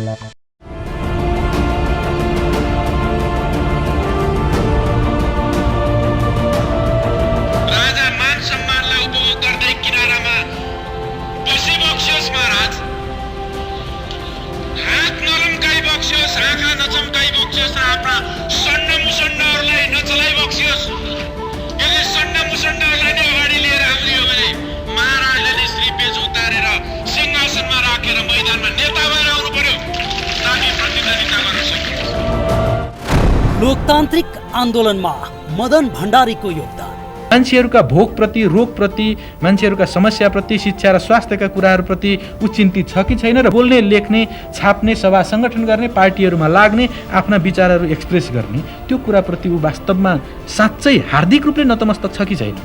राजा मान सम्मानलाई उपभोग गर्दै किनारामा बसिबक्सियोस् महाराज। हात नलम्काइ बक्सियोस्, आँखा नचम्काइ बक्सियोस् र आफ्ना सन्न मुसन्नहरूलाई नचलाइ बक्सियोस्। यसले सन्न मुसन्नहरूलाई नै अगाडि लिएर आउने हो भने महाराजले नै श्री पेज उतारेर सिंहासनमा राखेर मैदानमा नेता भएर आउनु पर्यो, ताकि प्रतिद्वन्दिता गर्न सकियोस्। लोकतान्त्रिक आन्दोलनमा मदन भण्डारीको योगदान। मान्छेहरूका भोकप्रति, रोगप्रति, मान्छेहरूका समस्याप्रति, शिक्षा र स्वास्थ्यका कुराहरूप्रति ऊ चिन्तित छ कि छैन र बोल्ने, लेख्ने, छाप्ने, सभा सङ्गठन गर्ने, पार्टीहरूमा लाग्ने, आफ्ना विचारहरू एक्सप्रेस गर्ने त्यो कुराप्रति ऊ वास्तवमा साँच्चै हार्दिक रूपले नतमस्तक छ कि छैन।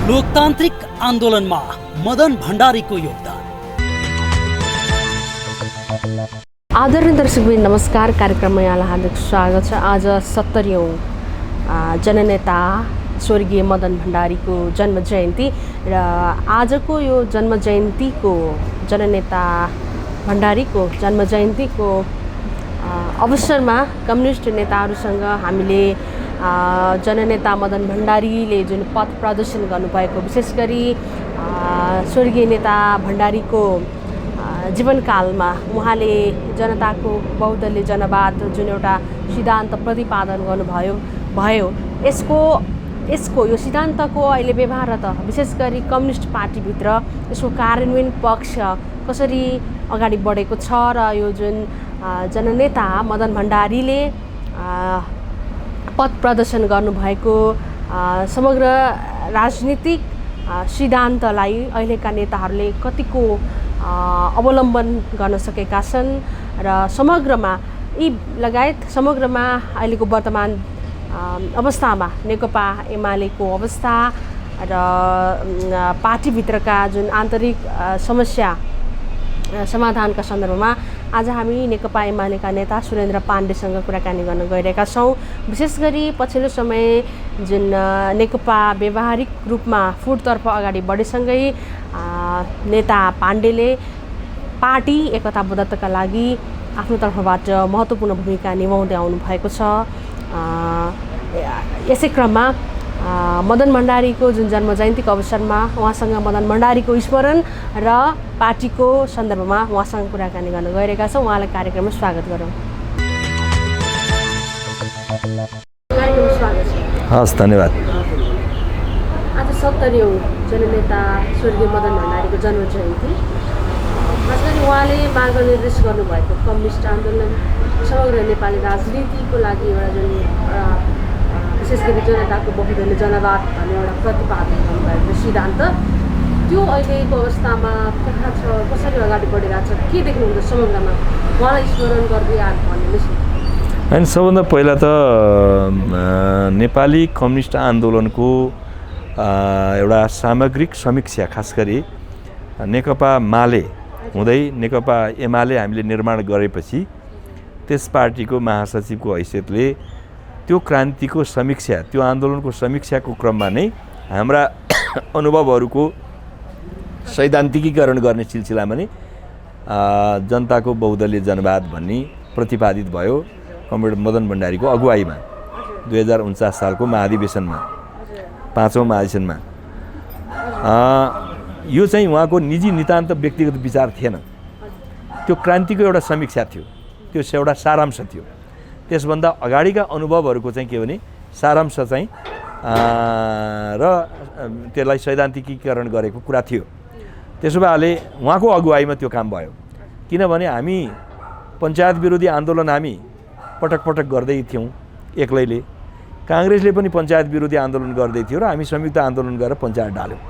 लोकतान्त्रिक आन्दोलनमा मदन भण्डारीको योगदान। आदरणीय दर्शकवृन्द नमस्कार, कार्यक्रममा यहाँलाई हार्दिक स्वागत छ। आज 70औं जननेता स्वर्गीय मदन भण्डारीको जन्म जयन्ती र आजको यो जन्म जयन्तीको जननेता भण्डारीको जन्म जयन्तीको अवसरमा कम्युनिस्ट नेताहरूसँग हामीले जननेता मदन भण्डारीले जुन पथ प्रदर्शन गर्नुभएको, विशेष गरी स्वर्गीय नेता भण्डारीको जीवनकालमा उहाँले जनताको बहुदलीय जनवाद जुन एउटा सिद्धान्त प्रतिपादन गर्नुभयो यसको यो सिद्धान्तको अहिले व्यवहार विशेष गरी कम्युनिस्ट पार्टीभित्र यसको कार्यान्वयन पक्ष कसरी अगाडि बढेको छ र यो जुन जननेता मदन भण्डारीले पथ प्रदर्शन गर्नुभएको समग्र राजनीतिक सिद्धान्तलाई अहिलेका नेताहरूले कतिको अवलम्बन गर्न सकेका छन् र समग्रमा यी लगायत समग्रमा अहिलेको वर्तमान अवस्थामा नेकपा एमालेको अवस्था र पार्टीभित्रका जुन आन्तरिक समस्या समाधानका सन्दर्भमा आज हामी नेकपा एमालेका नेता सुरेन्द्र पाण्डेसँग कुराकानी गर्न गइरहेका छौँ। विशेष गरी पछिल्लो समय जुन नेकपा व्यावहारिक रूपमा फुटतर्फ अगाडि बढेसँगै नेता पाण्डेले पार्टी एकताबद्धताका लागि आफ्नो तर्फबाट महत्त्वपूर्ण भूमिका निभाउँदै आउनु भएको छ। यसै क्रममा मदन भण्डारीको जुन जन्म जयन्तीको अवसरमा उहाँसँग मदन भण्डारीको स्मरण र पार्टीको सन्दर्भमा उहाँसँग कुराकानी गर्न गइरहेका छौँ। उहाँलाई कार्यक्रममा स्वागत गरौँ। कार्यक्रममा स्वागत छ। हस्, धन्यवाद। आज 70औं जननेता स्वर्गीय मदन भण्डारीको जन्म जयन्ती। खास गरी उहाँले मार्गनिर्देश गर्नुभएको कम्युनिस्ट आन्दोलन समग्र नेपाली राजनीतिको लागि एउटा जुन विशेष गरी जनताको बहुदलीय जनवाद भन्ने एउटा प्रतिपादन गर्नुभएको सिद्धान्त, त्यो अहिलेको अवस्थामा कहाँ छ, कसरी अगाडि बढिरहेको छ, के देख्नुहुन्छ समग्रमा उहाँलाई स्मरण गर्दै आएको भन्नुहोस् न। होइन, सबभन्दा पहिला त नेपाली कम्युनिस्ट आन्दोलनको एउटा सामग्रिक समीक्षा, खास गरी नेकपा माले हुँदै नेकपा एमाले हामीले निर्माण गरेपछि त्यस पार्टीको महासचिवको हैसियतले त्यो क्रान्तिको समीक्षा, त्यो आन्दोलनको समीक्षाको क्रममा नै हाम्रा अनुभवहरूको सैद्धान्तिकीकरण गर्ने सिलसिलामा नै जनताको बहुदलीय जनवाद भन्ने प्रतिपादित भयो कमरेड मदन भण्डारीको अगुवाईमा 2049 सालको महाधिवेशनमा, 5औं महाधिवेशनमा। यो चाहिँ उहाँको निजी नितान्त व्यक्तिगत विचार थिएन, त्यो क्रान्तिको एउटा समीक्षा थियो, त्यो एउटा सारांश थियो। त्यसभन्दा अगाडिका अनुभवहरूको चाहिँ के भने सारांश चाहिँ र त्यसलाई सैद्धान्तिकीकरण गरेको कुरा थियो। त्यसो भएले उहाँको अगुवाईमा त्यो काम भयो। किनभने हामी पञ्चायत विरोधी आन्दोलन हामी पटक पटक गर्दै थियौँ एक्लैले, काङ्ग्रेसले पनि पञ्चायत विरोधी आन्दोलन गर्दै थियो र हामी संयुक्त आन्दोलन गरेर पञ्चायत डाल्यौँ।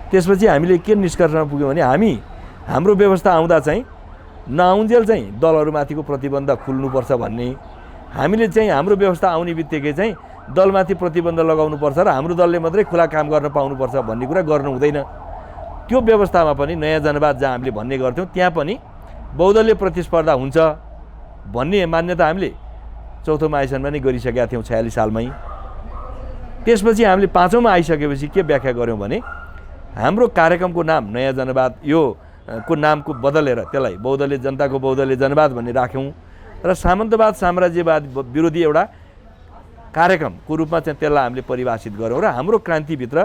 त्यसपछि हामीले के निष्कर्षमा पुग्यौँ भने हाम्रो व्यवस्था आउँदा चाहिँ नआउन्जेल चाहिँ दलहरूमाथिको प्रतिबन्ध खुल्नुपर्छ भन्ने, हामीले चाहिँ हाम्रो व्यवस्था आउने बित्तिकै चाहिँ दलमाथि प्रतिबन्ध लगाउनुपर्छ र हाम्रो दलले मात्रै खुला काम गर्न पाउनुपर्छ भन्ने कुरा गर्नु हुँदैन। त्यो व्यवस्थामा पनि नयाँ जनवाद जहाँ हामीले भन्ने गर्थ्यौँ त्यहाँ पनि बहुदलीय प्रतिस्पर्धा हुन्छ भन्ने मान्यता हामीले चौथो महाधिवेशनमा नै गरिसकेका थियौँ 46 सालमै। त्यसपछि हामीले 5औँमा आइसकेपछि के व्याख्या गऱ्यौँ भने हाम्रो कार्यक्रमको नाम नयाँ जनवाद यो को नामको बदलेर त्यसलाई बहुदलीय जनताको बहुदलीय जनवाद भन्ने राख्यौँ र सामन्तवाद साम्राज्यवाद विरोधी एउटा कार्यक्रमको रूपमा चाहिँ त्यसलाई हामीले परिभाषित गऱ्यौँ र हाम्रो क्रान्तिभित्र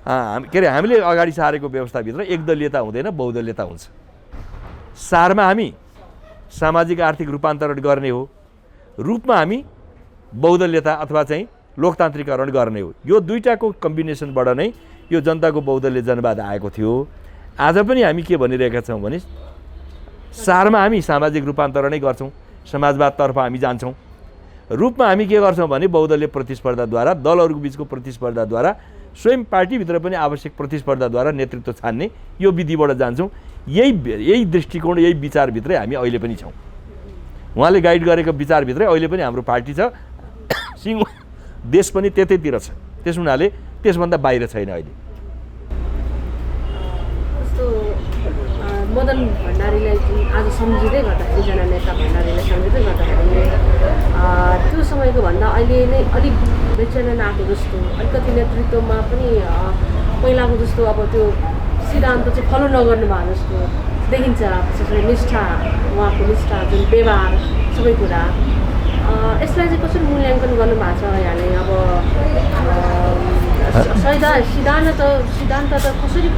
के अरे हामीले अगाडि सारेको व्यवस्थाभित्र एकदलीयता हुँदैन, बहुदलीयता हुन्छ। सारमा हामी सामाजिक आर्थिक रूपान्तरण गर्ने हो, रूपमा हामी बहुदलीयता अथवा चाहिँ लोकतान्त्रिकरण गर्ने हो। यो दुईटाको कम्बिनेसनबाट नै यो जनताको बहुदलीय जनवाद आएको थियो। आज पनि हामी के भनिरहेका छौँ भने सारमा हामी सामाजिक रूपान्तरणै गर्छौँ, समाजवादतर्फ हामी जान्छौँ। रूपमा हामी के गर्छौँ भने बहुदलीय प्रतिस्पर्धाद्वारा दलहरूको बिचको प्रतिस्पर्धाद्वारा स्वयं पार्टीभित्र पनि आवश्यक प्रतिस्पर्धाद्वारा नेतृत्व छान्ने यो विधिबाट जान्छौँ। यही दृष्टिकोण यही विचारभित्रै हामी अहिले पनि छौँ। उहाँले गाइड गरेको विचारभित्रै अहिले पनि हाम्रो पार्टी छ, सिङ्गो देश पनि त्यतैतिर छ। त्यस हुनाले त्यसभन्दा बाहिर छैन अहिले। जस्तो मदन भण्डारीलाई आज सम्झिँदै गर्दाखेरि जननेता भण्डारीलाई सम्झिँदै गर्दाखेरि त्यो समयको भन्दा अहिले नै अलिक बेचैन आएको जस्तो, अलिकति नेतृत्वमा पनि पहिलाको जस्तो अब त्यो सिद्धान्त चाहिँ फलो नगर्नु भएको जस्तो देखिन्छ। विशेष गरी निष्ठा, उहाँको निष्ठा जुन व्यवहार सबै कुरा, यसलाई चाहिँ कसरी मूल्याङ्कन गर्नुभएको छ यहाँले? अब सिद्धान्त त कसरी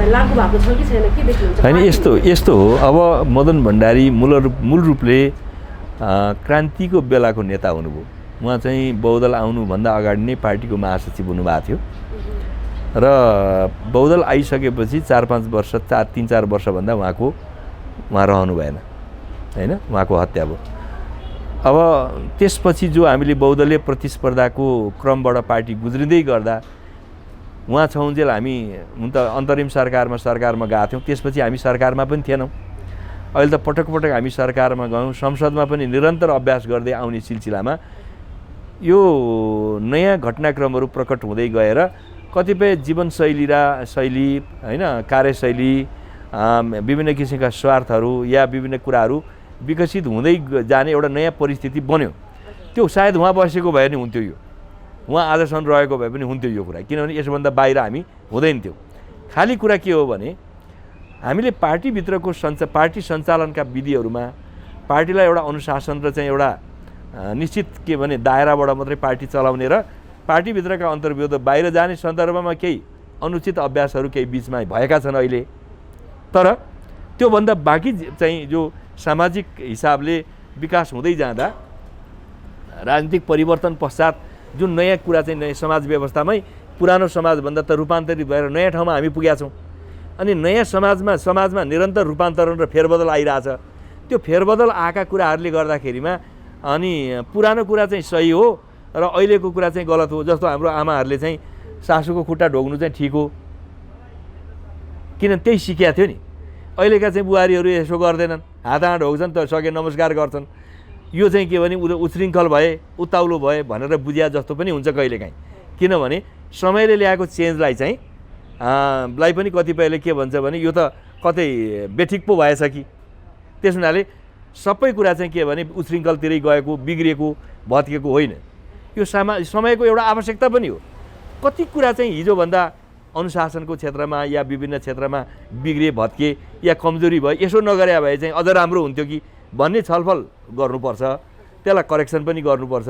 लागु भएको छ कि छैन, के देख्नुहुन्छ? होइन, यस्तो हो। अब मदन भण्डारी मूल रूपले क्रान्तिको बेलाको नेता हुनुभयो। उहाँ चाहिँ बहुदल आउनुभन्दा अगाडि नै पार्टीको महासचिव हुनुभएको थियो र बहुदल आइसकेपछि 4-5 वर्ष 3-4 वर्षभन्दा उहाँ रहनु भएन होइन, उहाँको हत्या भयो। अब त्यसपछि जो हामीले बहुदलीय प्रतिस्पर्धाको क्रमबाट पार्टी गुज्रिँदै गर्दा उहाँ छौन्जेल हामी हुन त अन्तरिम सरकारमा गएका थियौँ। त्यसपछि हामी सरकारमा पनि थिएनौँ। अहिले त पटक हामी सरकारमा गयौँ, संसदमा पनि निरन्तर अभ्यास गर्दै आउने सिलसिलामा यो नयाँ घटनाक्रमहरू प्रकट हुँदै गएर कतिपय जीवनशैली होइन, कार्यशैली, विभिन्न किसिमका स्वार्थहरू या विभिन्न कुराहरू विकसित हुँदै जाने एउटा नयाँ परिस्थिति बन्यो। त्यो सायद उहाँ बसेको भए नि हुन्थ्यो, यो उहाँ आजसम्म रहेको भए पनि हुन्थ्यो यो कुरा, किनभने यसभन्दा बाहिर हामी हुँदैन थियो। खाली कुरा के हो भने हामीले पार्टीभित्रको पार्टी सञ्चालनका विधिहरूमा पार्टीलाई एउटा अनुशासन र चाहिँ एउटा निश्चित के भने दायराबाट मात्रै पार्टी चलाउने र पार्टीभित्रका अन्तर्विरोध बाहिर जाने सन्दर्भमा केही अनुचित अभ्यासहरू केही बिचमा भएका छन् अहिले। तर त्योभन्दा बाँकी चाहिँ जो सामाजिक हिसाबले विकास हुँदै जाँदा राजनीतिक परिवर्तन पश्चात जुन नयाँ कुरा चाहिँ नयाँ समाज व्यवस्थामै पुरानो समाजभन्दा त रूपान्तरित भएर नयाँ ठाउँमा हामी पुगेका छौँ। अनि नयाँ समाजमा निरन्तर रूपान्तरण र फेरबदल आइरहेछ। त्यो फेरबदल आएका कुराहरूले गर्दाखेरिमा अनि पुरानो कुरा चाहिँ सही हो र अहिलेको कुरा चाहिँ गलत हो। जस्तो हाम्रो आमाहरूले चाहिँ सासूको खुट्टा ढोग्नु चाहिँ ठिक हो, किन त्यही सिकेका थियो नि। अहिलेका चाहिँ बुहारीहरू यसो गर्दैनन्, हात ढोग्छन् त सके नमस्कार गर्छन्। यो चाहिँ के भने उच्छृङ्खल भए, उताउलो भए भनेर बुझिया जस्तो पनि हुन्छ कहिलेकाहीँ। किनभने समयले ल्याएको चेन्जलाई चाहिँ लाई पनि कतिपयले के भन्छ भने यो त कतै बेठिक पो भएछ कि। त्यस हुनाले सबै कुरा चाहिँ के भने उच्छृङ्खलतिरै गएको, बिग्रिएको, भत्किएको होइन। यो समयको एउटा आवश्यकता पनि हो। कति कुरा चाहिँ हिजोभन्दा अनुशासनको क्षेत्रमा या विभिन्न क्षेत्रमा बिग्रिए, भत्किए या कमजोरी भयो, यसो नगरे भए चाहिँ अझ राम्रो हुन्थ्यो कि भन्ने छलफल गर्नुपर्छ, त्यसलाई करेक्सन पनि गर्नुपर्छ।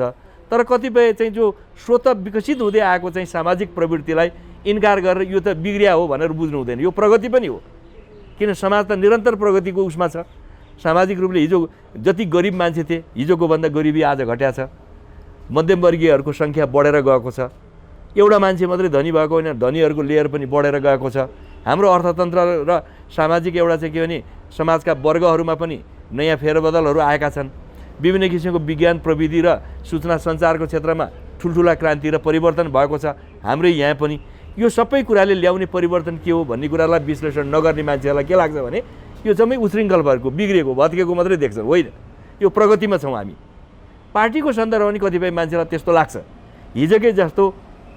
तर कतिपय चाहिँ जो स्वतः विकसित हुँदै आएको चाहिँ सामाजिक प्रवृत्तिलाई इन्कार गरेर यो त बिग्रिया हो भनेर बुझ्नु हुँदैन। यो प्रगति पनि हो, किन समाज त निरन्तर प्रगतिको उसमा छ। सामाजिक रूपले हिजो जति गरिब मान्छे थिए हिजोको भन्दा गरिबी आज घट्या छ। मध्यमवर्गीयहरूको सङ्ख्या बढेर गएको छ। एउटा मान्छे मात्रै धनी भएको होइन, धनीहरूको लेयर पनि बढेर गएको छ। हाम्रो अर्थतन्त्र र सामाजिक एउटा चाहिँ के भने समाजका वर्गहरूमा पनि नयाँ फेरबदलहरू आएका छन्। विभिन्न किसिमको विज्ञान प्रविधि र सूचना सञ्चारको क्षेत्रमा ठुल्ठुला क्रान्ति र परिवर्तन भएको छ हाम्रै यहाँ पनि। यो सबै कुराले ल्याउने परिवर्तन के हो भन्ने कुरालाई विश्लेषण नगर्ने मान्छेहरूलाई के लाग्छ भने यो जम्मै उशृङ्खल भएको बिग्रेको भत्केको मात्रै देख्छन्। होइन, यो प्रगतिमा छौँ हामी। पार्टीको सन्दर्भमा पनि कतिपय मान्छेलाई त्यस्तो लाग्छ हिजोकै जस्तो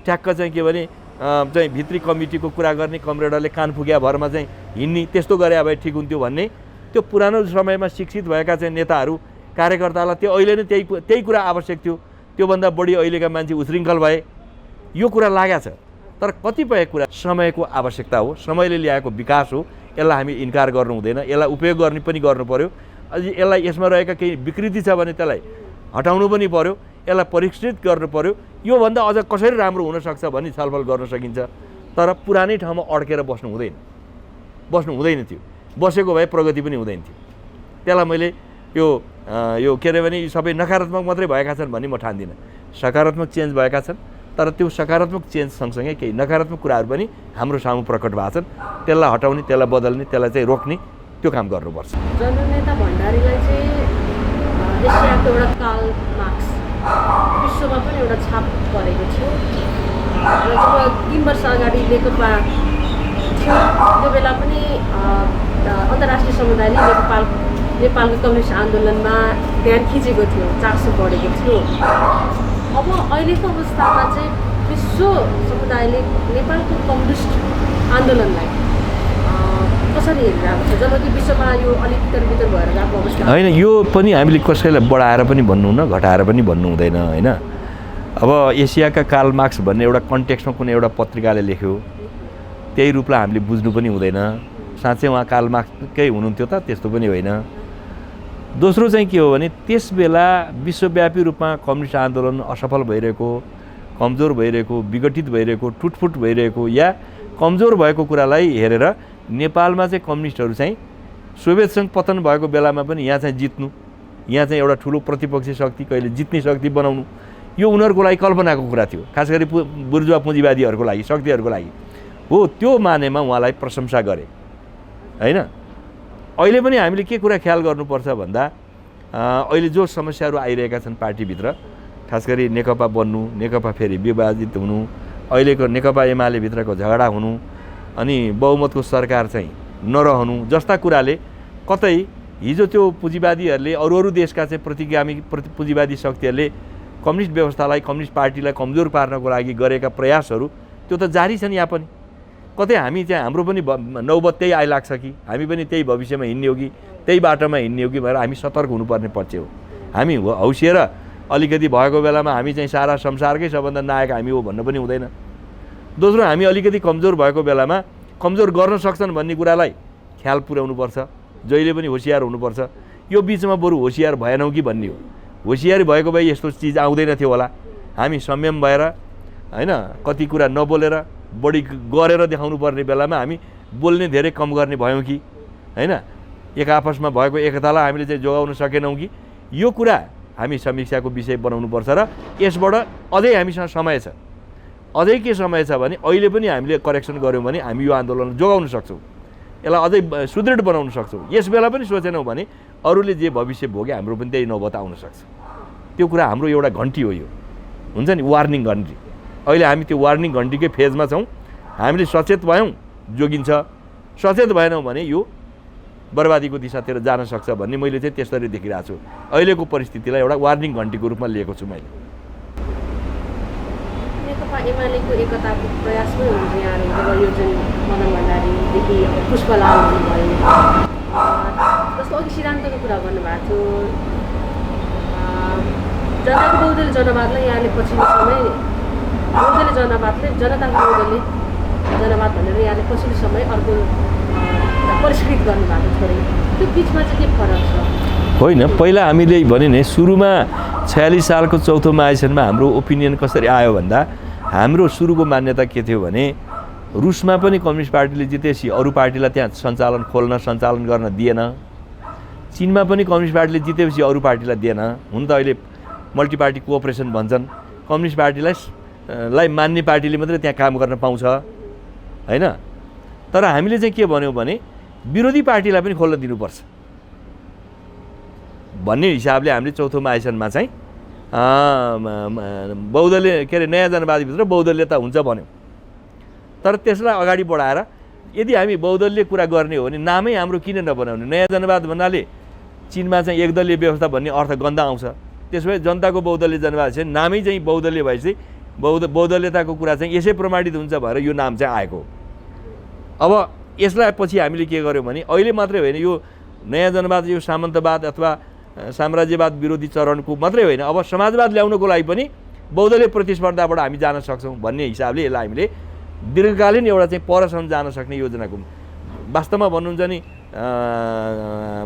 ठ्याक्क चाहिँ के भने चाहिँ भित्री कमिटीको कुरा गर्ने कमरेडरले कान फुक्या भरमा चाहिँ हिँड्ने त्यस्तो गरे भए ठिक हुन्थ्यो भन्ने त्यो पुरानो समयमा शिक्षित भएका चाहिँ नेताहरू कार्यकर्तालाई त्यो अहिले नै त्यही कुरा आवश्यक थियो। त्योभन्दा बढी अहिलेका मान्छे उशृङ्खल भए यो कुरा लागेको छ। तर कतिपय कुरा समयको आवश्यकता हो, समयले ल्याएको विकास हो, यसलाई हामी इन्कार गर्नु हुँदैन, यसलाई उपयोग गर्ने पनि गर्नु पर्यो। अझ यसलाई यसमा रहेका केही विकृति छ भने त्यसलाई हटाउनु पनि पर्यो, यसलाई परिष्कृत गर्नु पर्यो। योभन्दा अझ कसरी राम्रो हुनसक्छ भन्ने छलफल गर्न सकिन्छ। तर पुरानै ठाउँमा अड्केर बस्नु हुँदैन थियो। बसेको भए प्रगति पनि हुँदैन थियो। त्यसलाई मैले यो के अरे भने सबै नकारात्मक मात्रै भएका छन् भन्ने म ठान्दिनँ। सकारात्मक चेन्ज भएका छन्, तर त्यो सकारात्मक चेन्ज सँगसँगै केही नकारात्मक कुराहरू पनि हाम्रो सामु प्रकट भएको छन्। त्यसलाई हटाउने, त्यसलाई बदल्ने, त्यसलाई चाहिँ रोक्ने त्यो काम गर्नुपर्छ। जननेता भण्डारीलाई चाहिँ एसियाको एउटा कार्ल मार्क्स विश्वमा पनि एउटा छाप परेको थियो। र जब 3 वर्ष अगाडि नेकपा थियो त्यो बेला पनि अन्तर्राष्ट्रिय समुदायले नेपालको कम्युनिस्ट आन्दोलनमा ध्यान खिचेको थियो, चासो बढेको थियो। अब अहिलेको अवस्थामा चाहिँ विश्व समुदायले नेपालको कम्युनिस्ट आन्दोलनलाई कसरी हेरिरहेको छ, जबकि विश्वमा यो अलिक भित्र भएर गएको अवस्था होइन। यो पनि हामीले कसैलाई बढाएर पनि भन्नु हुन्न, घटाएर पनि भन्नु हुँदैन। होइन, अब एसियाका कार्ल मार्क्स भन्ने एउटा कन्टेक्स्टमा कुनै एउटा पत्रिकाले लेख्यो, त्यही रूपलाई हामीले बुझ्नु पनि हुँदैन। साँच्चै उहाँ कार्ल मार्क्सकै हुनुहुन्थ्यो त? त्यस्तो पनि होइन। दोस्रो चाहिँ के हो भने त्यस बेला विश्वव्यापी रूपमा कम्युनिस्ट आन्दोलन असफल भइरहेको, कमजोर भइरहेको, विघटित भइरहेको, टुटफुट भइरहेको या कमजोर भएको कुरालाई हेरेर नेपालमा चाहिँ कम्युनिस्टहरू चाहिँ सोभियत सङ्घ पतन भएको बेलामा पनि यहाँ चाहिँ जित्नु, यहाँ चाहिँ एउटा ठुलो प्रतिपक्षी शक्ति, कहिले जित्ने शक्ति बनाउनु, यो उनीहरूको लागि कल्पनाको कुरा थियो। खास गरी बुर्जुवा पुँजीवादीहरूको लागि, शक्तिहरूको लागि हो। त्यो मानेमा उहाँलाई प्रशंसा गरे। होइन, अहिले पनि हामीले के कुरा ख्याल गर्नुपर्छ भन्दा अहिले जो समस्याहरू आइरहेका छन् पार्टीभित्र, खास गरी नेकपा बन्नु, नेकपा फेरि विभाजित हुनु, अहिलेको नेकपा एमाले भित्रको झगडा हुनु, अनि बहुमतको सरकार चाहिँ नरहनु जस्ता कुराले कतै हिजो त्यो पुँजीवादीहरूले अरू देशका चाहिँ प्रतिगामी पुँजीवादी शक्तिहरूले कम्युनिस्ट व्यवस्थालाई, कम्युनिस्ट पार्टीलाई कमजोर पार्नको लागि गरेका प्रयासहरू त्यो त जारी छन्। यहाँ पनि कतै हामी चाहिँ हाम्रो पनि नौबत त्यही आइलाग्छ कि हामी पनि त्यही भविष्यमा हिँड्ने हो कि त्यही बाटोमा हिँड्ने हो कि भनेर हामी सतर्क हुनुपर्ने पक्ष हो। हामी हौसिएर अलिकति भएको बेलामा हामी चाहिँ सारा संसारकै सबभन्दा नायक हामी हो भन्न पनि हुँदैन। दोस्रो, हामी अलिकति कमजोर भएको बेलामा कमजोर गर्न सक्छन् भन्ने कुरालाई ख्याल पुर्याउनुपर्छ। जहिले पनि होसियार हुनुपर्छ। यो बिचमा बरु होसियार भएनौँ कि भन्ने हो। होसियार भएको भए यस्तो चिज आउँदैन थियो होला। हामी संयम भएर होइन कति कुरा नबोलेर बढी गरेर देखाउनु पर्ने बेलामा हामी बोल्ने धेरै कम गर्ने भयौँ कि होइन, एक आपसमा भएको एकतालाई हामीले चाहिँ जोगाउन सकेनौँ कि, यो कुरा हामी समीक्षाको विषय बनाउनुपर्छ। र यसबाट अझै हामीसँग समय छ। अझै के समय छ भने अहिले पनि हामीले करेक्सन गऱ्यौँ भने हामी यो आन्दोलन जोगाउन सक्छौँ, यसलाई अझै सुदृढ बनाउन सक्छौँ। यस बेला पनि सोचेनौँ भने अरूले जे भविष्य भोगे हाम्रो पनि त्यही नौबत आउन सक्छ। त्यो कुरा हाम्रो एउटा घन्टी हो। यो हुन्छ नि वार्निङ घन्टी। अहिले हामी त्यो वार्निङ घन्टीकै फेजमा छौँ। हामीले सचेत भयौँ जोगिन्छ, सचेत भएनौँ भने यो बर्बादीको दिशातिर जान सक्छ भन्ने मैले चाहिँ त्यसरी देखिरहेको छु। अहिलेको परिस्थितिलाई एउटा वार्निङ घन्टीको रूपमा लिएको छु मैले। नेकपा एमालेको एकताको प्रयासमै हुन्छ यहाँ जब यो जुन मदन भण्डारीदेखि पुष्पलाल भयो, जस्तो अघि सिद्धान्तको कुरा गर्नुभएको थियो, जनताको बहुदलीय जनवादलाई यहाँले पछिल्लो समय बहुदलीय जनवादले जनताको बहुदलीय जनवाद भनेर यहाँले पछिल्लो समय अर्को परिष्कृत गर्नुभएको थोरै, त्यो बिचमा चाहिँ के फरक छ? होइन, पहिला हामीले भने नि सुरुमा 46 सालको चौथो महाधिवेशनमा हाम्रो ओपिनियन कसरी आयो भन्दा हाम्रो सुरुको मान्यता के थियो भने रुसमा पनि कम्युनिस्ट पार्टीले जितेपछि अरू पार्टीलाई त्यहाँ सञ्चालन गर्न दिएन। चीनमा पनि कम्युनिस्ट पार्टीले जितेपछि अरू पार्टीलाई दिएन। हुन त अहिले मल्टिपार्टी कोअपरेसन भन्छन्। कम्युनिस्ट पार्टीलाई मान्ने पार्टीले मात्रै त्यहाँ काम गर्न पाउँछ होइन। तर हामीले चाहिँ के भन्यौँ भने विरोधी पार्टीलाई पनि खोल्न दिनुपर्छ भन्ने हिसाबले हामीले चौथो महाधिवेशनमा चाहिँ बहुदलीय के अरे नयाँ जनवादीभित्र बहुदलीयता हुन्छ भन्यौँ। तर त्यसलाई अगाडि बढाएर यदि हामी बहुदलीय कुरा गर्ने हो भने नामै हाम्रो किन नबनाउने? नयाँ जनवाद भन्नाले चीनमा चाहिँ एकदलीय व्यवस्था भन्ने अर्थ गन्दा आउँछ। त्यसो भए जनताको बहुदलीय जनवाद चाहिँ नामै चाहिँ बहुदलीय भएपछि बहुदलीयताको कुरा चाहिँ यसै प्रमाणित हुन्छ भएर यो नाम चाहिँ आएको। अब यसलाई पछि हामीले के गर्यौँ भने अहिले मात्रै होइन, यो नयाँ जनवाद यो सामन्तवाद अथवा साम्राज्यवाद विरोधी चरणको मात्रै होइन, अब समाजवाद ल्याउनको लागि पनि बहुदलीय प्रतिस्पर्धाबाट हामी जान सक्छौँ भन्ने हिसाबले यसलाई हामीले दीर्घकालीन एउटा चाहिँ परसम्म जान सक्ने योजनाको वास्तवमा भन्नुहुन्छ नि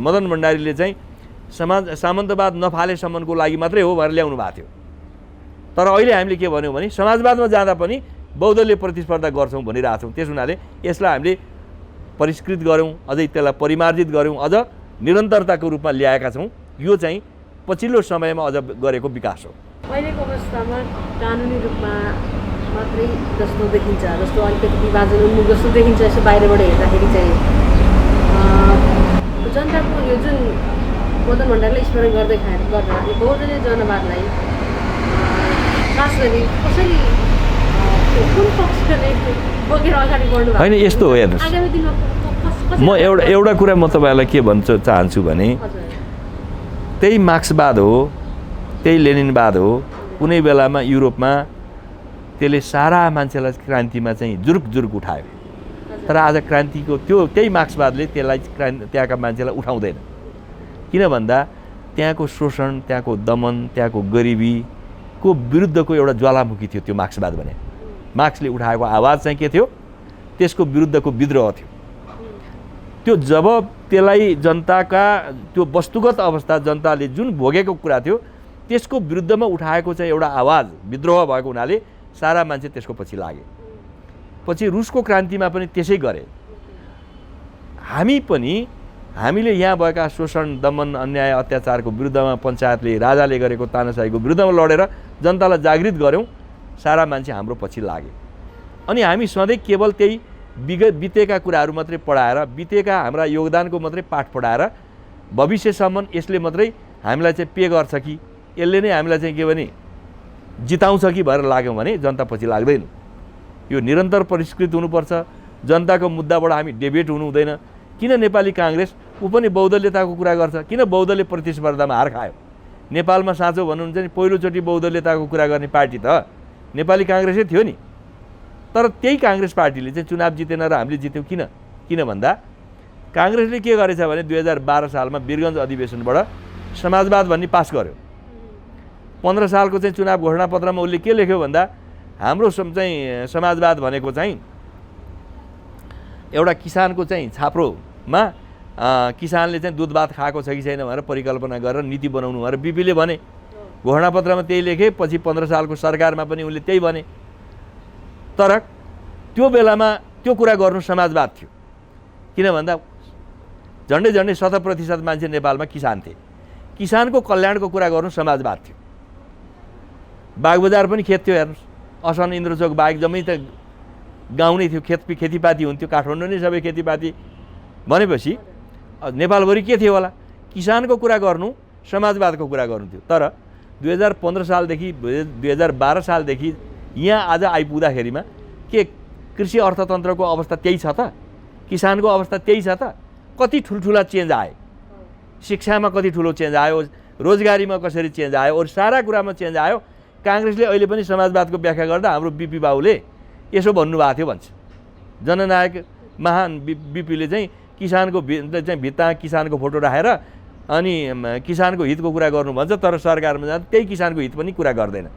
मदन भण्डारीले चाहिँ सामन्तवाद नफालेसम्मको लागि मात्रै हो भनेर ल्याउनु भएको थियो। तर अहिले हामीले के भन्यौँ भने समाजवादमा जाँदा पनि बहुदलीय प्रतिस्पर्धा गर्छौँ भनिरहेको छौँ। त्यस हुनाले यसलाई हामीले परिष्कृत गऱ्यौँ, अझै त्यसलाई परिमार्जित गऱ्यौँ, अझ निरन्तरताको रूपमा ल्याएका छौँ। यो चाहिँ पछिल्लो समयमा अझ गरेको विकास हो। अहिलेको अवस्थामा कानुनी रूपमा मात्रै जस्तो देखिन्छ, जस्तो अलिकति विभाजन उन्मुख जस्तो देखिन्छ यसो बाहिरबाट हेर्दाखेरि चाहिँ जनताको यो जुन मदन भण्डारीले स्मरण गर्दै गर्दा यो बहुदलीय जनवादलाई खास गरी कसरी कुन पक्षले बोकेर अगाडि बढ्नु होइन यस्तो हो हेर्नुहोस्, आगामी दिनमा म एउटा कुरा म तपाईँलाई के भन्न चाहन्छु भने त्यही मार्क्सवाद हो, त्यही लेनिनवाद हो। कुनै बेलामा युरोपमा त्यसले सारा मान्छेलाई क्रान्तिमा चाहिँ जुरुक उठायो, तर आज क्रान्तिको त्यही मार्क्सवादले त्यसलाई त्यहाँका मान्छेलाई उठाउँदैन। किन भन्दा त्यहाँको शोषण, त्यहाँको दमन, त्यहाँको गरिबीको विरुद्धको एउटा ज्वालामुखी थियो त्यो मार्क्सवाद भने। मार्क्सले उठाएको आवाज चाहिँ के थियो? त्यसको विरुद्धको विद्रोह थियो। त्यो जब त्यसलाई जनताका त्यो वस्तुगत अवस्था जनताले जुन भोगेको कुरा थियो त्यसको विरुद्धमा उठाएको चाहिँ एउटा आवाज विद्रोह भएको हुनाले सारा मान्छे त्यसको पछि लागे। पछि रुसको क्रान्तिमा पनि त्यसै गरे। हामीले यहाँ भएका शोषण, दमन, अन्याय, अत्याचारको विरुद्धमा पञ्चायतले, राजाले गरेको तानाशाहीको विरुद्धमा लडेर जनतालाई जागृत गऱ्यौँ। सारा मान्छे हाम्रो पछि लागे। अनि हामी सधैँ केवल त्यही बितेका कुराहरू मात्रै पढाएर, बितेका हाम्रा योगदानको मात्रै पाठ पढाएर भविष्यसम्म यसले मात्रै हामीलाई चाहिँ पे गर्छ कि यसले नै हामीलाई चाहिँ के भने जिताउँछ कि भनेर लाग्यौँ भने जनता पछि लाग्दैन। यो निरन्तर परिष्कृत हुनुपर्छ। जनताको मुद्दाबाट हामी डेभिएट हुनु हुँदैन। किन नेपाली काङ्ग्रेस ऊ पनि बहुदलीयताको कुरा गर्छ? किन बहुदलीय प्रतिस्पर्धामा हार खायो? नेपालमा साँचो भन्नुहुन्छ नि पहिलोचोटि बहुदलीयताको कुरा गर्ने पार्टी त नेपाली काङ्ग्रेसै थियो नि। तर त्यही काङ्ग्रेस पार्टीले चाहिँ चुनाव जितेन र हामीले जित्यौँ। किन भन्दा काङ्ग्रेसले के गरेछ भने 2012 सालमा वीरगञ्ज अधिवेशनबाट समाजवाद भन्ने पास गर्यो। 15 सालको चाहिँ चुनाव घोषणापत्रमा उसले के लेख्यो भन्दा हाम्रो चाहिँ समाजवाद भनेको चाहिँ एउटा किसानको चाहिँ छाप्रोमा किसानले चाहिँ दुध भात खाएको छ कि छैन भनेर परिकल्पना गरेर नीति बनाउनु भनेर बिपीले भने। घोषणापत्रमा त्यही लेखे। पछि 15 सालको सरकारमा पनि उनले त्यही भने। तर त्यो बेलामा त्यो कुरा गर्नु समाजवाद थियो। किन भन्दा झन्डै 70% मान्छे नेपालमा किसान थिए। किसानको कल्याणको कुरा गर्नु समाजवाद थियो। बागबजार पनि खेत थियो हेर्नुहोस्। असन इन्द्रचोक बाहेक जम्मै त गाउँ नै थियो, खेतीपाती हुन्थ्यो। काठमाडौँ नै सबै खेतीपाती भनेपछि नेपालभरि के थियो होला? किसानको कुरा गर्नु, समाजवादको कुरा गर्नु थियो। तर 2015 सालदेखि 2012 सालदेखि यहाँ आज आइपुग्दाखेरिमा के कृषि अर्थतन्त्रको अवस्था त्यही छ त? किसानको अवस्था त्यही छ त? कति ठुल्ठुला चेन्ज आए? शिक्षामा कति ठुलो चेन्ज आयो? रोजगारीमा कसरी चेन्ज आयो? अरू सारा कुरामा चेन्ज आयो। काङ्ग्रेसले अहिले पनि समाजवादको व्याख्या गर्दा हाम्रो बिपी बाबुले यसो भन्नुभएको थियो भन्छ। जननायक महान बिपीले चाहिँ किसानको चाहिँ भित्तामा किसानको फोटो राखेर अनि किसानको हितको कुरा गर्नु भन्छ, तर सरकारमा जाँदा त्यही किसानको हित पनि कुरा गर्दैन।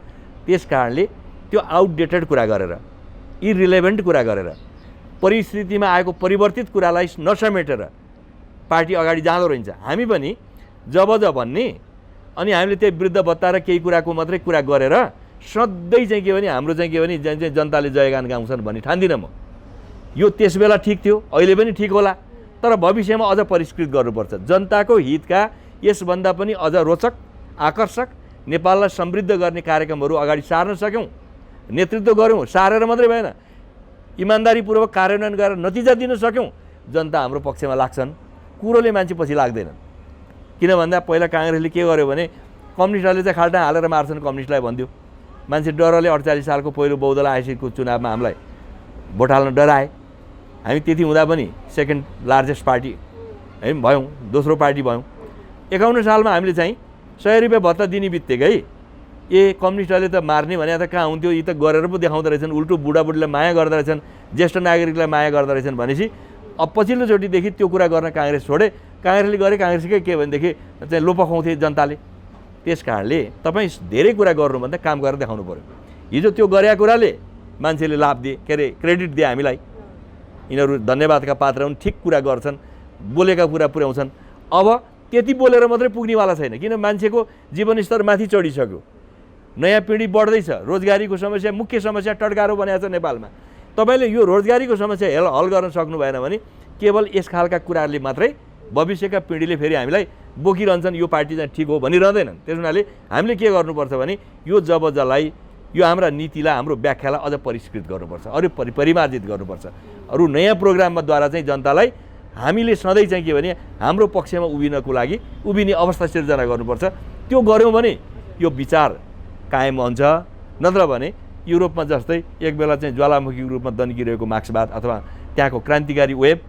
त्यस कारणले त्यो आउटडेटेड कुरा गरेर, इरिलेभेन्ट कुरा गरेर, परिस्थितिमा आएको परिवर्तित कुरालाई नसमेटेर पार्टी अगाडि जाँदो रहन्छ। हामी पनि जब भन्ने अनि हामीले त्यही वृद्ध भत्ता र केही कुराको मात्रै कुरा गरेर सधैँ चाहिँ के भने हाम्रो चाहिँ के भने चाहिँ जनताले जयगान गाउँछन् भन्ने ठान्दिनँ म। यो त्यस बेला ठिक थियो, अहिले पनि ठिक होला, तर भविष्यमा अझ परिष्कृत गर्नुपर्छ। जनताको हितका यसभन्दा पनि अझ रोचक, आकर्षक, नेपाललाई समृद्ध गर्ने कार्यक्रमहरू अगाडि सार्न सक्यौँ, नेतृत्व गऱ्यौँ। सारेर मात्रै भएन, इमान्दारीपूर्वक कार्यान्वयन गरेर नतिजा दिन सक्यौँ, जनता हाम्रो पक्षमा लाग्छन्। कुरोले मान्छे पछि लाग्दैनन्। किन भन्दा पहिला काङ्ग्रेसले के गर्यो भने कम्युनिस्टहरूले चाहिँ खाल्टा हालेर मार्छन् कम्युनिस्टलाई भन्थ्यो। मान्छे डरले 48 सालको पहिलो बहुदल आइसीको चुनावमा हामीलाई भोट हाल्न डराए। हामी त्यति हुँदा पनि सेकेन्ड लार्जेस्ट पार्टी है भयौँ, दोस्रो पार्टी भयौँ। 51 सालमा हामीले चाहिँ 100 रुपियाँ भत्ता दिने बित्तिकै कम्युनिस्टहरूले त मार्ने भने त कहाँ हुन्थ्यो, यी त गरेर पो देखाउँदो रहेछन्, उल्टो बुढाबुढीलाई माया गर्दो रहेछन्, ज्येष्ठ नागरिकलाई माया गर्दो रहेछन् भनेपछि अब पछिल्लोचोटिदेखि त्यो कुरा गर्न काङ्ग्रेस छोडे। काङ्ग्रेसले गरे, काङ्ग्रेसकै के भनेदेखि चाहिँ लोपखाउँथे जनताले। त्यस कारणले तपाईँ धेरै कुरा गर्नुभन्दा काम गरेर देखाउनु पऱ्यो। हिजो त्यो गरेका कुराले मान्छेले लाभ दिए, के अरे क्रेडिट दिए हामीलाई, यिनीहरू धन्यवादका पात्र हुन्, ठिक कुरा गर्छन्, बोलेका कुरा पुर्याउँछन्। अब त्यति बोलेर मात्रै पुग्नेवाला छैन, किन मान्छेको जीवनस्तर माथि चढिसक्यो, नयाँ पिँढी बढ्दैछ, रोजगारीको समस्या मुख्य समस्या टड्कारो बनाएको छ नेपालमा। तपाईँले यो रोजगारीको समस्या हल गर्न सक्नु भएन भने केवल यस खालका कुराहरूले मात्रै भविष्यका पिँढीले फेरि हामीलाई बोकिरहन्छन्, यो पार्टी चाहिँ ठिक हो भनिरहँदैनन्। त्यस हुनाले हामीले के गर्नुपर्छ भने यो जबजलाई, यो हाम्रा नीतिलाई, हाम्रो व्याख्यालाई अझ परिष्कृत गर्नुपर्छ, अरू परिमार्जित गर्नुपर्छ। अरू नयाँ प्रोग्रामद्वारा चाहिँ जनतालाई हामीले सधैँ चाहिँ के भने हाम्रो पक्षमा उभिनको लागि उभिने अवस्था सिर्जना गर्नुपर्छ। त्यो गऱ्यौँ भने यो विचार कायम हुन्छ। नत्र भने युरोपमा जस्तै एक बेला चाहिँ ज्वालामुखीको रूपमा दन्किरहेको मार्क्सवाद अथवा त्यहाँको क्रान्तिकारी वेब,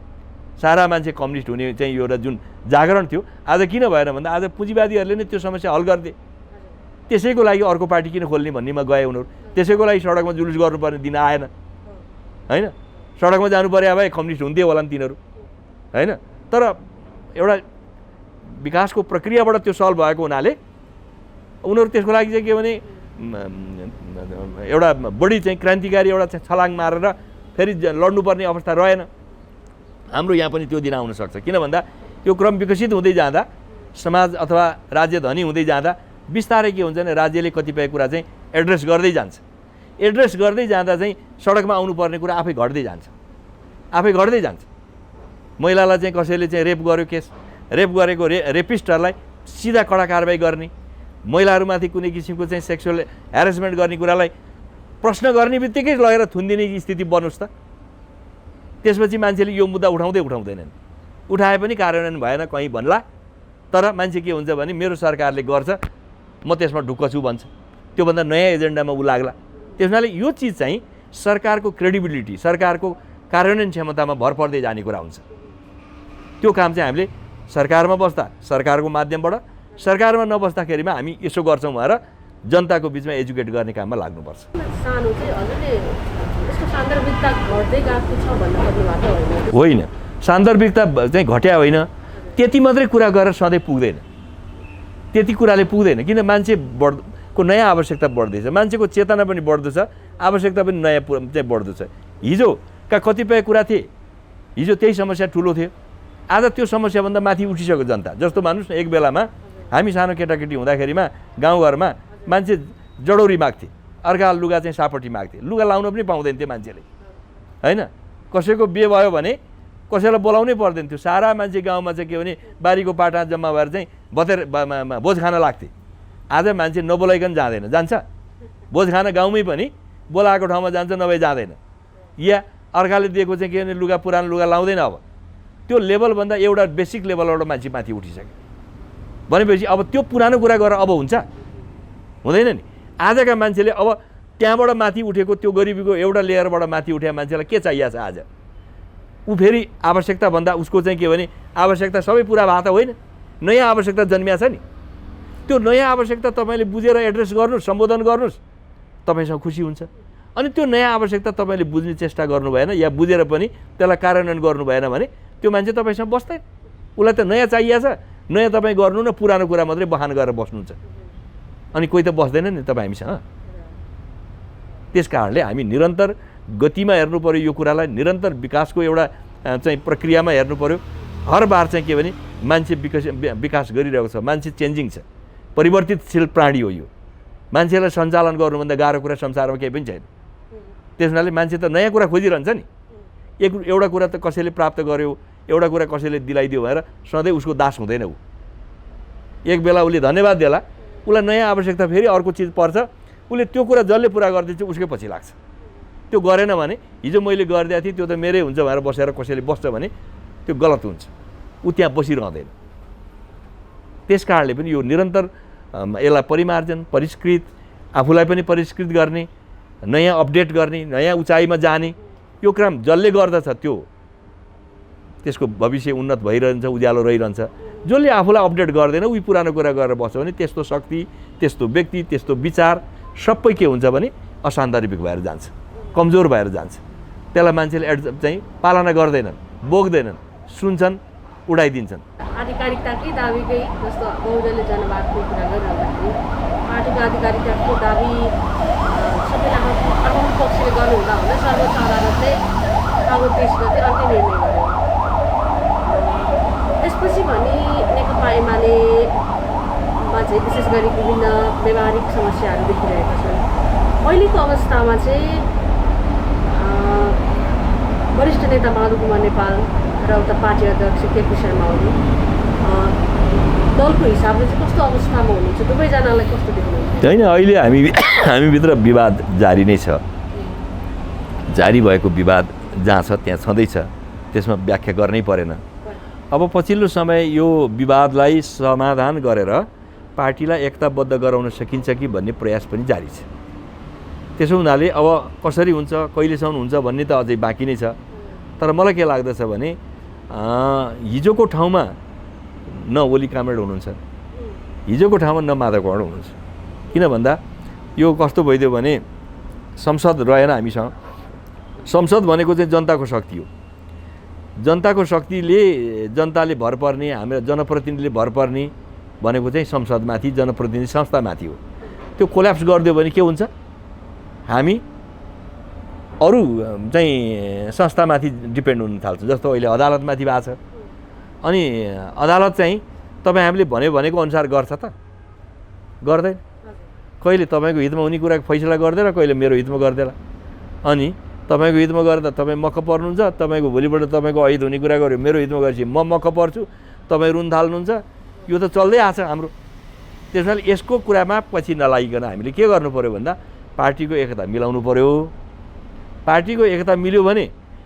सारा मान्छे कम्युनिस्ट हुने चाहिँ एउटा जुन जागरण थियो, आज किन भएन भन्दा आज पुँजीवादीहरूले नै त्यो समस्या हल गर्थे। त्यसैको लागि अर्को पार्टी किन खोल्ने भन्नेमा गए उनीहरू। त्यसैको लागि सडकमा जुलुस गर्नुपर्ने दिन आएन होइन। सडकमा जानु पर्यो भए कम्युनिस्ट हुन्थे होला नि तिनीहरू होइन। तर एउटा विकासको प्रक्रियाबाट त्यो सल्भ भएको हुनाले उनीहरू त्यसको लागि चाहिँ के भने एउटा बढी चाहिँ क्रान्तिकारी एउटा छलाङ मारेर फेरि लड्नुपर्ने अवस्था रहेन। हाम्रो यहाँ पनि त्यो दिन आउन सक्छ। किन भन्दा त्यो क्रम विकसित हुँदै जाँदा, समाज अथवा राज्य धनी हुँदै जाँदा बिस्तारै के हुन्छ भने राज्यले कतिपय कुरा चाहिँ एड्रेस गर्दै जान्छ। एड्रेस गर्दै जाँदा चाहिँ सडकमा आउनुपर्ने कुरा आफै घट्दै जान्छ। महिलालाई चाहिँ कसैले चाहिँ रेप गर्यो केस, रेप गरेको रेपिस्टहरूलाई सिधा कडा कारबाही गर्ने, महिलाहरूमाथि कुनै किसिमको चाहिँ सेक्सुअल ह्यारेसमेन्ट गर्ने कुरालाई प्रश्न गर्ने बित्तिकै लगेर थुनिदिने स्थिति बन्नुहोस् त। त्यसपछि मान्छेले यो मुद्दा उठाउँदैनन्, उठाए पनि कार्यान्वयन भएन कहीँ भन्ला। तर मान्छे के हुन्छ भने मेरो सरकारले गर्छ, म त्यसमा ढुक्क छु भन्छ, त्योभन्दा नयाँ एजेन्डामा ऊ लाग्ला। त्यस हुनाले यो चिज चाहिँ सरकारको क्रेडिबिलिटी, सरकारको कार्यान्वयन क्षमतामा भर पर्दै जाने कुरा हुन्छ। त्यो काम चाहिँ हामीले सरकारमा बस्दा सरकारको माध्यमबाट, सरकारमा नबस्दाखेरिमा हामी यसो गर्छौँ भनेर जनताको बिचमा एजुकेट गर्ने काममा लाग्नुपर्छ। सानो चाहिँ हजुरले यसको सान्दर्भिकता घट्दै गएको छ भन्ने भन्नुभएको होइन, सान्दर्भिकता चाहिँ घट्या होइन, त्यति मात्रै कुरा गरेर सधैँ पुग्दैन। त्यति कुराले पुग्दैन, किन मान्छे को नयाँ आवश्यकता बढ्दैछ, मान्छेको चेतना पनि बढ्दो छ, आवश्यकता पनि नयाँ चाहिँ बढ्दो छ। हिजोका कतिपय कुरा थिए, हिजो त्यही समस्या ठुलो थियो, आज त्यो समस्याभन्दा माथि उठिसक्यो जनता। जस्तो मान्नुहोस् न, एक बेलामा हामी सानो केटाकेटी हुँदाखेरिमा गाउँघरमा मान्छे जडौरी माग्थे, अर्का लुगा चाहिँ सापट्टि माग्थे, लुगा लाउन पनि पाउँदैन थियो मान्छेले होइन। कसैको बिहे भयो भने कसैलाई बोलाउनै पर्दैन थियो, सारा मान्छे गाउँमा चाहिँ के भने बारीको पाटा जम्मा भएर चाहिँ भोज खान लाग्थे। आज मान्छे नबोलाइकन जाँदैन, जान्छ भोज खान गाउँमै पनि बोलाएको ठाउँमा जान्छ, नभए जाँदैन। या अर्काले दिएको चाहिँ के भने लुगा, पुरानो लुगा लाउँदैन। अब त्यो लेभलभन्दा एउटा बेसिक लेभलबाट मान्छे माथि उठिसक्यो भनेपछि अब त्यो पुरानो कुरा गरेर अब हुन्छ, हुँदैन नि। आजका मान्छेले अब त्यहाँबाट माथि उठेको त्यो गरिबीको एउटा लेयरबाट माथि उठेको मान्छेलाई के चाहिएको छ आज? ऊ फेरि आवश्यकताभन्दा उसको चाहिँ के भने आवश्यकता सबै पुरा भएको त होइन, नयाँ आवश्यकता जन्मिया छ नि। त्यो नयाँ आवश्यकता तपाईँले बुझेर एड्रेस गर्नुहोस्, सम्बोधन गर्नुहोस्, तपाईँसँग खुसी हुन्छ। अनि त्यो नयाँ आवश्यकता तपाईँले बुझ्ने चेष्टा गर्नु भएन या बुझेर पनि त्यसलाई कार्यान्वयन गर्नु भएन भने त्यो मान्छे तपाईँसँग बस्दैन। उसलाई त नयाँ चाहिएको छ, नयाँ तपाईँ गर्नु न पुरानो कुरा मात्रै बहान गरेर बस्नुहुन्छ, अनि कोही त बस्दैन नि तपाईँ हामीसँग। त्यस कारणले हामी निरन्तर गतिमा हेर्नु पर्यो यो कुरालाई, निरन्तर विकासको एउटा चाहिँ प्रक्रियामा हेर्नु पर्यो। हर बार चाहिँ के भने मान्छे विकास गरिरहेको छ, मान्छे चेन्जिङ छ, परिवर्तितशील प्राणी हो यो। मान्छेलाई सञ्चालन गर्नुभन्दा गाह्रो कुरा संसारमा केही पनि छैन। त्यस हुनाले मान्छे त नयाँ कुरा खोजिरहन्छ नि। एउटा कुरा त कसैले प्राप्त गर्यो, एउटा कुरा कसैले दिलाइदियो भनेर सधैँ उसको दास हुँदैन। ऊ एक बेला उसले धन्यवाद देला, उसलाई नयाँ आवश्यकता फेरि अर्को चिज पर्छ, उसले त्यो कुरा जसले पुरा गरिदिन्छ उसकै पछि लाग्छ। त्यो गरेन भने हिजो मैले गरिदिएको थिएँ त्यो त मेरै हुन्छ भनेर बसेर कसैले बस्छ भने त्यो गलत हुन्छ, ऊ त्यहाँ बसिरहँदैन। त्यस कारणले पनि यो निरन्तर यसलाई परिमार्जन, परिष्कृत, आफूलाई पनि परिष्कृत गर्ने, नयाँ अपडेट गर्ने, नयाँ उचाइमा जाने, यो क्रम जसले गर्दछ त्यो त्यसको भविष्य उन्नत भइरहन्छ, उज्यालो रहिरहन्छ। जसले आफूलाई अपडेट गर्दैन उही पुरानो कुरा गरेर बस्छ भने त्यस्तो शक्ति, त्यस्तो व्यक्ति, त्यस्तो विचार सबै के हुन्छ भने असान्दर्भिक भएर जान्छ, कमजोर भएर जान्छ। त्यसलाई मान्छेले चाहिँ पालना गर्दैनन्, बोक्दैनन्, सुन्छन्, उडाइदिन्छन्। आधिकारिकताकै दाबीकै जस्तो बहुदलीय जनवादको कुरा गरिरहँदाखेरि पार्टीको आधिकारिकताको दाबी सबैले आफ्नो पक्षले गर्नुहुँदा हुँदै सर्वोच्च अदालतले फागुन 23 गते अन्तिम निर्णय गर्यो। त्यसपछि भने नेकपा एमालेमा चाहिँ विशेष गरी विभिन्न व्यावहारिक समस्याहरू देखिरहेका छन्। अहिलेको अवस्थामा चाहिँ वरिष्ठ नेता माधव कुमार नेपाल र उता पार्टी अध्यक्ष केपी शर्मा ओली दलको हिसाबले चाहिँ कस्तो अवस्थामा हुनुहुन्छ? दुवैजनालाई कस्तो देख्नुहुन्छ? होइन, अहिले हामीभित्र विवाद जारी नै छ। जारी भएको विवाद जहाँ छ त्यहाँ छँदैछ, त्यसमा व्याख्या गर्नै परेन। अब पछिल्लो समय यो विवादलाई समाधान गरेर पार्टीलाई एकताबद्ध गराउन सकिन्छ कि भन्ने प्रयास पनि जारी छ। त्यसो हुनाले अब कसरी हुन्छ, कहिलेसम्म हुन्छ भन्ने त अझै बाँकी नै छ। तर मलाई के लाग्दछ भने हिजोको ठाउँमा न ओली कामरेड हुनुहुन्छ, हिजोको ठाउँमा न माधव कुमार हुनुहुन्छ। किन भन्दा यो कस्तो भइदियो भने संसद रहेन हामीसँग। संसद भनेको चाहिँ जनताको शक्ति हो। जनताको शक्तिले जनताले भर पर्ने, हाम्रो जनप्रतिनिधिले भर पर्ने भनेको चाहिँ संसदमाथि, जनप्रतिनिधि संस्थामाथि हो। त्यो कोल्याप्स गरिदियो भने के हुन्छ? हामी अरू चाहिँ संस्थामाथि डिपेन्ड हुन थाल्छौँ। जस्तो अहिले अदालतमाथि भएको छ। अनि अदालत चाहिँ तपाईँ हामीले भनेको अनुसार गर्छ त? गर्दैन। कहिले तपाईँको हितमा हुने कुरा फैसला गर्दैन, कहिले मेरो हितमा गर्दैन। अनि तपाईँको हितमा गरेर तपाईँ मक्क पर्नुहुन्छ, तपाईँको भोलिबाट तपाईँको अहित हुने कुरा गर्यो, मेरो हितमा गरेपछि म मक्क पर्छु, तपाईँ रुन थाल्नुहुन्छ। यो त चल्दै आएको छ हाम्रो। त्यसैले यसको कुरामा पछि नलागिकन हामीले के गर्नु पऱ्यो भन्दा पार्टीको एकता मिलाउनु पऱ्यो। पार्टीको एकता मिल्यो भने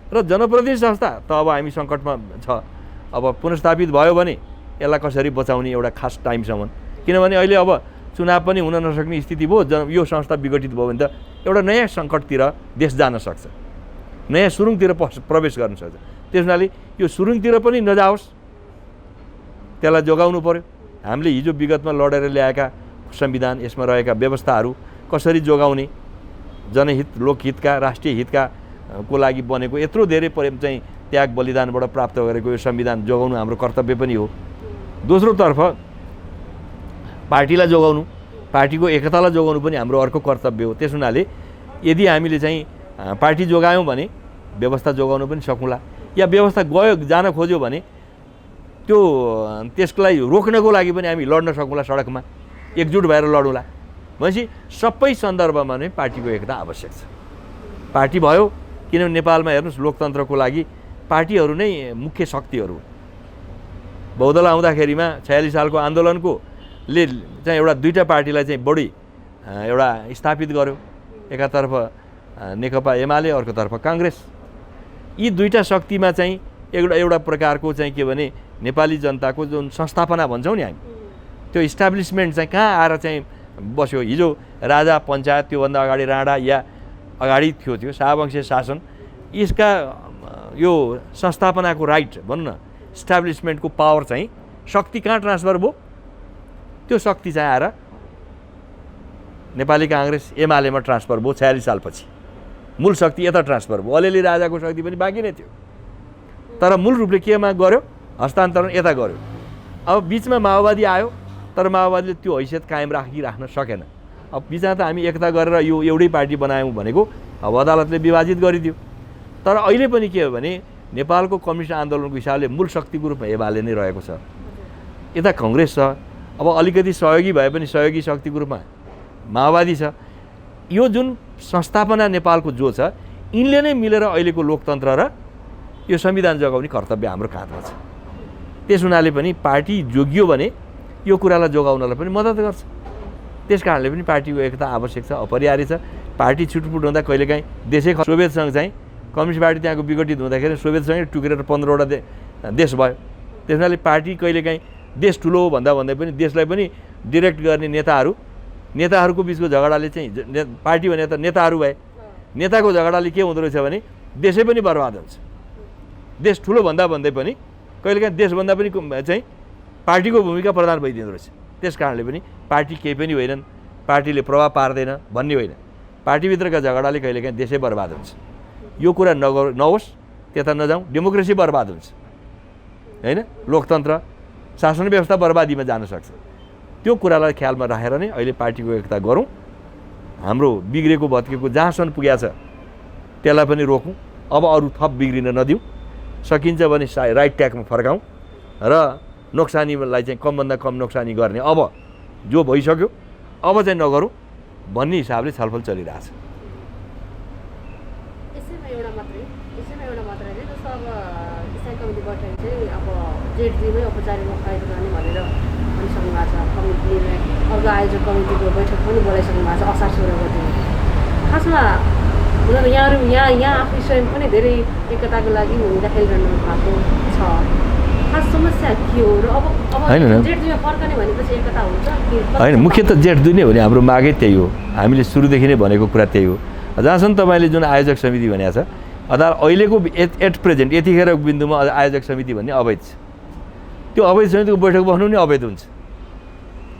र जनप्रतिनिधि संस्था त अब हामी सङ्कटमा छ। अब पुनर्स्थापित भयो भने यसलाई कसरी बचाउने एउटा खास टाइमसम्म। किनभने अहिले अब चुनाव पनि हुन नसक्ने स्थिति भयो। यो संस्था विघटित भयो भने त एउटा नयाँ सङ्कटतिर देश जान सक्छ, नयाँ सुरुङतिर प्रवेश गर्न सक्छ। त्यस हुनाले यो सुरुङतिर पनि नजाओस्, त्यसलाई जोगाउनु पऱ्यो। हामीले हिजो विगतमा लडेर ल्याएका संविधान, यसमा रहेका व्यवस्थाहरू कसरी जोगाउने, जनहित, लोकहितका, राष्ट्रिय हितका को लागि बनेको यत्रो धेरै चाहिँ त्याग बलिदानबाट प्राप्त गरेको यो संविधान जोगाउनु हाम्रो कर्तव्य पनि हो। दोस्रोतर्फ पार्टीलाई जोगाउनु, पार्टीको एकतालाई जोगाउनु पनि हाम्रो अर्को कर्तव्य हो। त्यस हुनाले यदि हामीले चाहिँ पार्टी जोगायौँ भने व्यवस्था जोगाउनु पनि सकौँला, या व्यवस्था जान खोज्यो भने त्यो त्यसलाई रोक्नको लागि पनि हामी लड्न सकौँला, सडकमा एकजुट भएर लडौँला। भनेपछि सबै सन्दर्भमा नै पार्टीको एकता आवश्यक छ। पार्टी भयो, किनभने नेपालमा हेर्नुहोस् लोकतन्त्रको लागि पार्टीहरू नै मुख्य शक्तिहरू। बहुदल आउँदाखेरिमा 46 सालको आन्दोलनको ले चाहिँ एउटा दुईटा पार्टीलाई चाहिँ बढी एउटा स्थापित गर्यो। एकातर्फ नेकपा एमाले, अर्कोतर्फ काङ्ग्रेस। यी दुईटा शक्तिमा चाहिँ एउटा प्रकारको चाहिँ के भने नेपाली जनताको जुन संस्थापना भन्छौँ नि हामी, त्यो इस्टाब्लिसमेन्ट चाहिँ कहाँ आएर चाहिँ बस्यो। हिजो राजा पञ्चायत, त्योभन्दा अगाडि राणा या अगाडि थियो शाहवंशीय शासन, यसका यो संस्थापनाको राइट भनौँ न, इस्टाब्लिसमेन्टको पावर चाहिँ शक्ति कहाँ ट्रान्सफर भयो? त्यो शक्ति चाहिँ आएर नेपाली काङ्ग्रेस एमालेमा ट्रान्सफर भयो 46 सालपछि। मूल शक्ति यता ट्रान्सफर भयो। अलिअलि राजाको शक्ति पनि बाँकी नै थियो, तर मूल रूपले केमा गर्यो? हस्तान्तरण यता गर्यो। अब बिचमा माओवादी आयो, तर माओवादीले त्यो हैसियत कायम राख्न सकेन। अब बिचमा त हामी एकता गरेर यो एउटै पार्टी बनायौँ भनेको अब अदालतले विभाजित गरिदियो। तर अहिले पनि के हो भने नेपालको कम्युनिस्ट आन्दोलनको हिसाबले मूल शक्तिको रूपमा एमाले नै रहेको छ। यता कङ्ग्रेस छ, अब अलिकति सहयोगी भए पनि सहयोगी शक्तिको रूपमा माओवादी छ। यो जुन संस्थापना नेपालको जो छ, यिनले नै मिलेर अहिलेको लोकतन्त्र र यो संविधान जोगाउने कर्तव्य हाम्रो काँधमा छ। त्यस हुनाले पनि पार्टी जोगियो भने यो कुरालाई जोगाउनलाई पनि मद्दत गर्छ। त्यस कारणले पनि पार्टीको एकता आवश्यक छ, अपरिहार्य छ। पार्टी छुटपुट हुँदा कहिलेकाहीँ देशै सोभियतसँग चाहिँ कम्युनिस्ट पार्टी त्यहाँको विघटित हुँदाखेरि सोभियतसँगै टुक्रेर 15वटा देश भयो। त्यस हुनाले पार्टी कहिलेकाहीँ देश ठुलो हो भन्दा पनि देशलाई पनि डिरेक्ट गर्ने नेताहरूको बिचको झगडाले चाहिँ पार्टी भने त नेताहरू भए, नेताको झगडाले के हुँदो रहेछ भने देशै पनि बर्बाद हुन्छ। देश ठुलो भन्दा भन्दै पनि कहिलेकाहीँ देशभन्दा पनि चाहिँ पार्टीको भूमिका प्रधान भइदिँदो रहेछ। त्यस कारणले पनि पार्टी केही पनि होइनन्, पार्टीले प्रभाव पार्दैन भन्ने होइन। पार्टीभित्रका झगडाले कहिलेकाहीँ देशै बर्बाद हुन्छ। यो कुरा नहोस्, त्यता नजाउँ, डेमोक्रेसी बर्बाद हुन्छ होइन, लोकतन्त्र शासन व्यवस्था बर्बादीमा जान सक्छ। त्यो कुरालाई ख्यालमा राखेर नै अहिले पार्टीको एकता गरौँ। हाम्रो बिग्रेको भत्केको जहाँसम्म पुगेको छ त्यसलाई पनि रोकौँ। अब अरू थप बिग्रिन नदिउँ, सकिन्छ भने राइट ट्र्याकमा फर्काउँ र नोक्सानीलाई चाहिँ कमभन्दा कम नोक्सानी गर्ने अब जो भइसक्यो अब चाहिँ नगरौँ भन्ने हिसाबले छलफल चलिरहेछ। यसैमा एउटा मात्रै होइन, जस्तो अब स्थायी कमिटी बैठक चाहिँ अब जेठ-2मै औपचारिक रूपमा आयोजना गर्ने भनेर भनिसक्नु भएको छ। कमिटीले अर्को आयोजक कमिटीको बैठक पनि बोलाइसक्नु भएको छ असार 16 गते। खासमा यहाँ आफै स्वयं पनि धेरै एकताको लागि भूमिका खेलिरहनु भएको छ। खास समस्या के हो र अब जेठ-2मा फर्कने भनेपछि एकता हुन्छ कि होइन? मुख्य त जेठ-2 नै हो नि, हाम्रो मागै त्यही हो। हामीले सुरुदेखि नै भनेको कुरा त्यही हो। जहाँसम्म तपाईँले जुन आयोजक समिति भनेको छ, अहिलेको एट प्रेजेन्ट यतिखेरको बिन्दुमा आयोजक समिति भन्ने अवैध छ। त्यो अवैध समितिको बैठक बस्नु नि अवैध हुन्छ।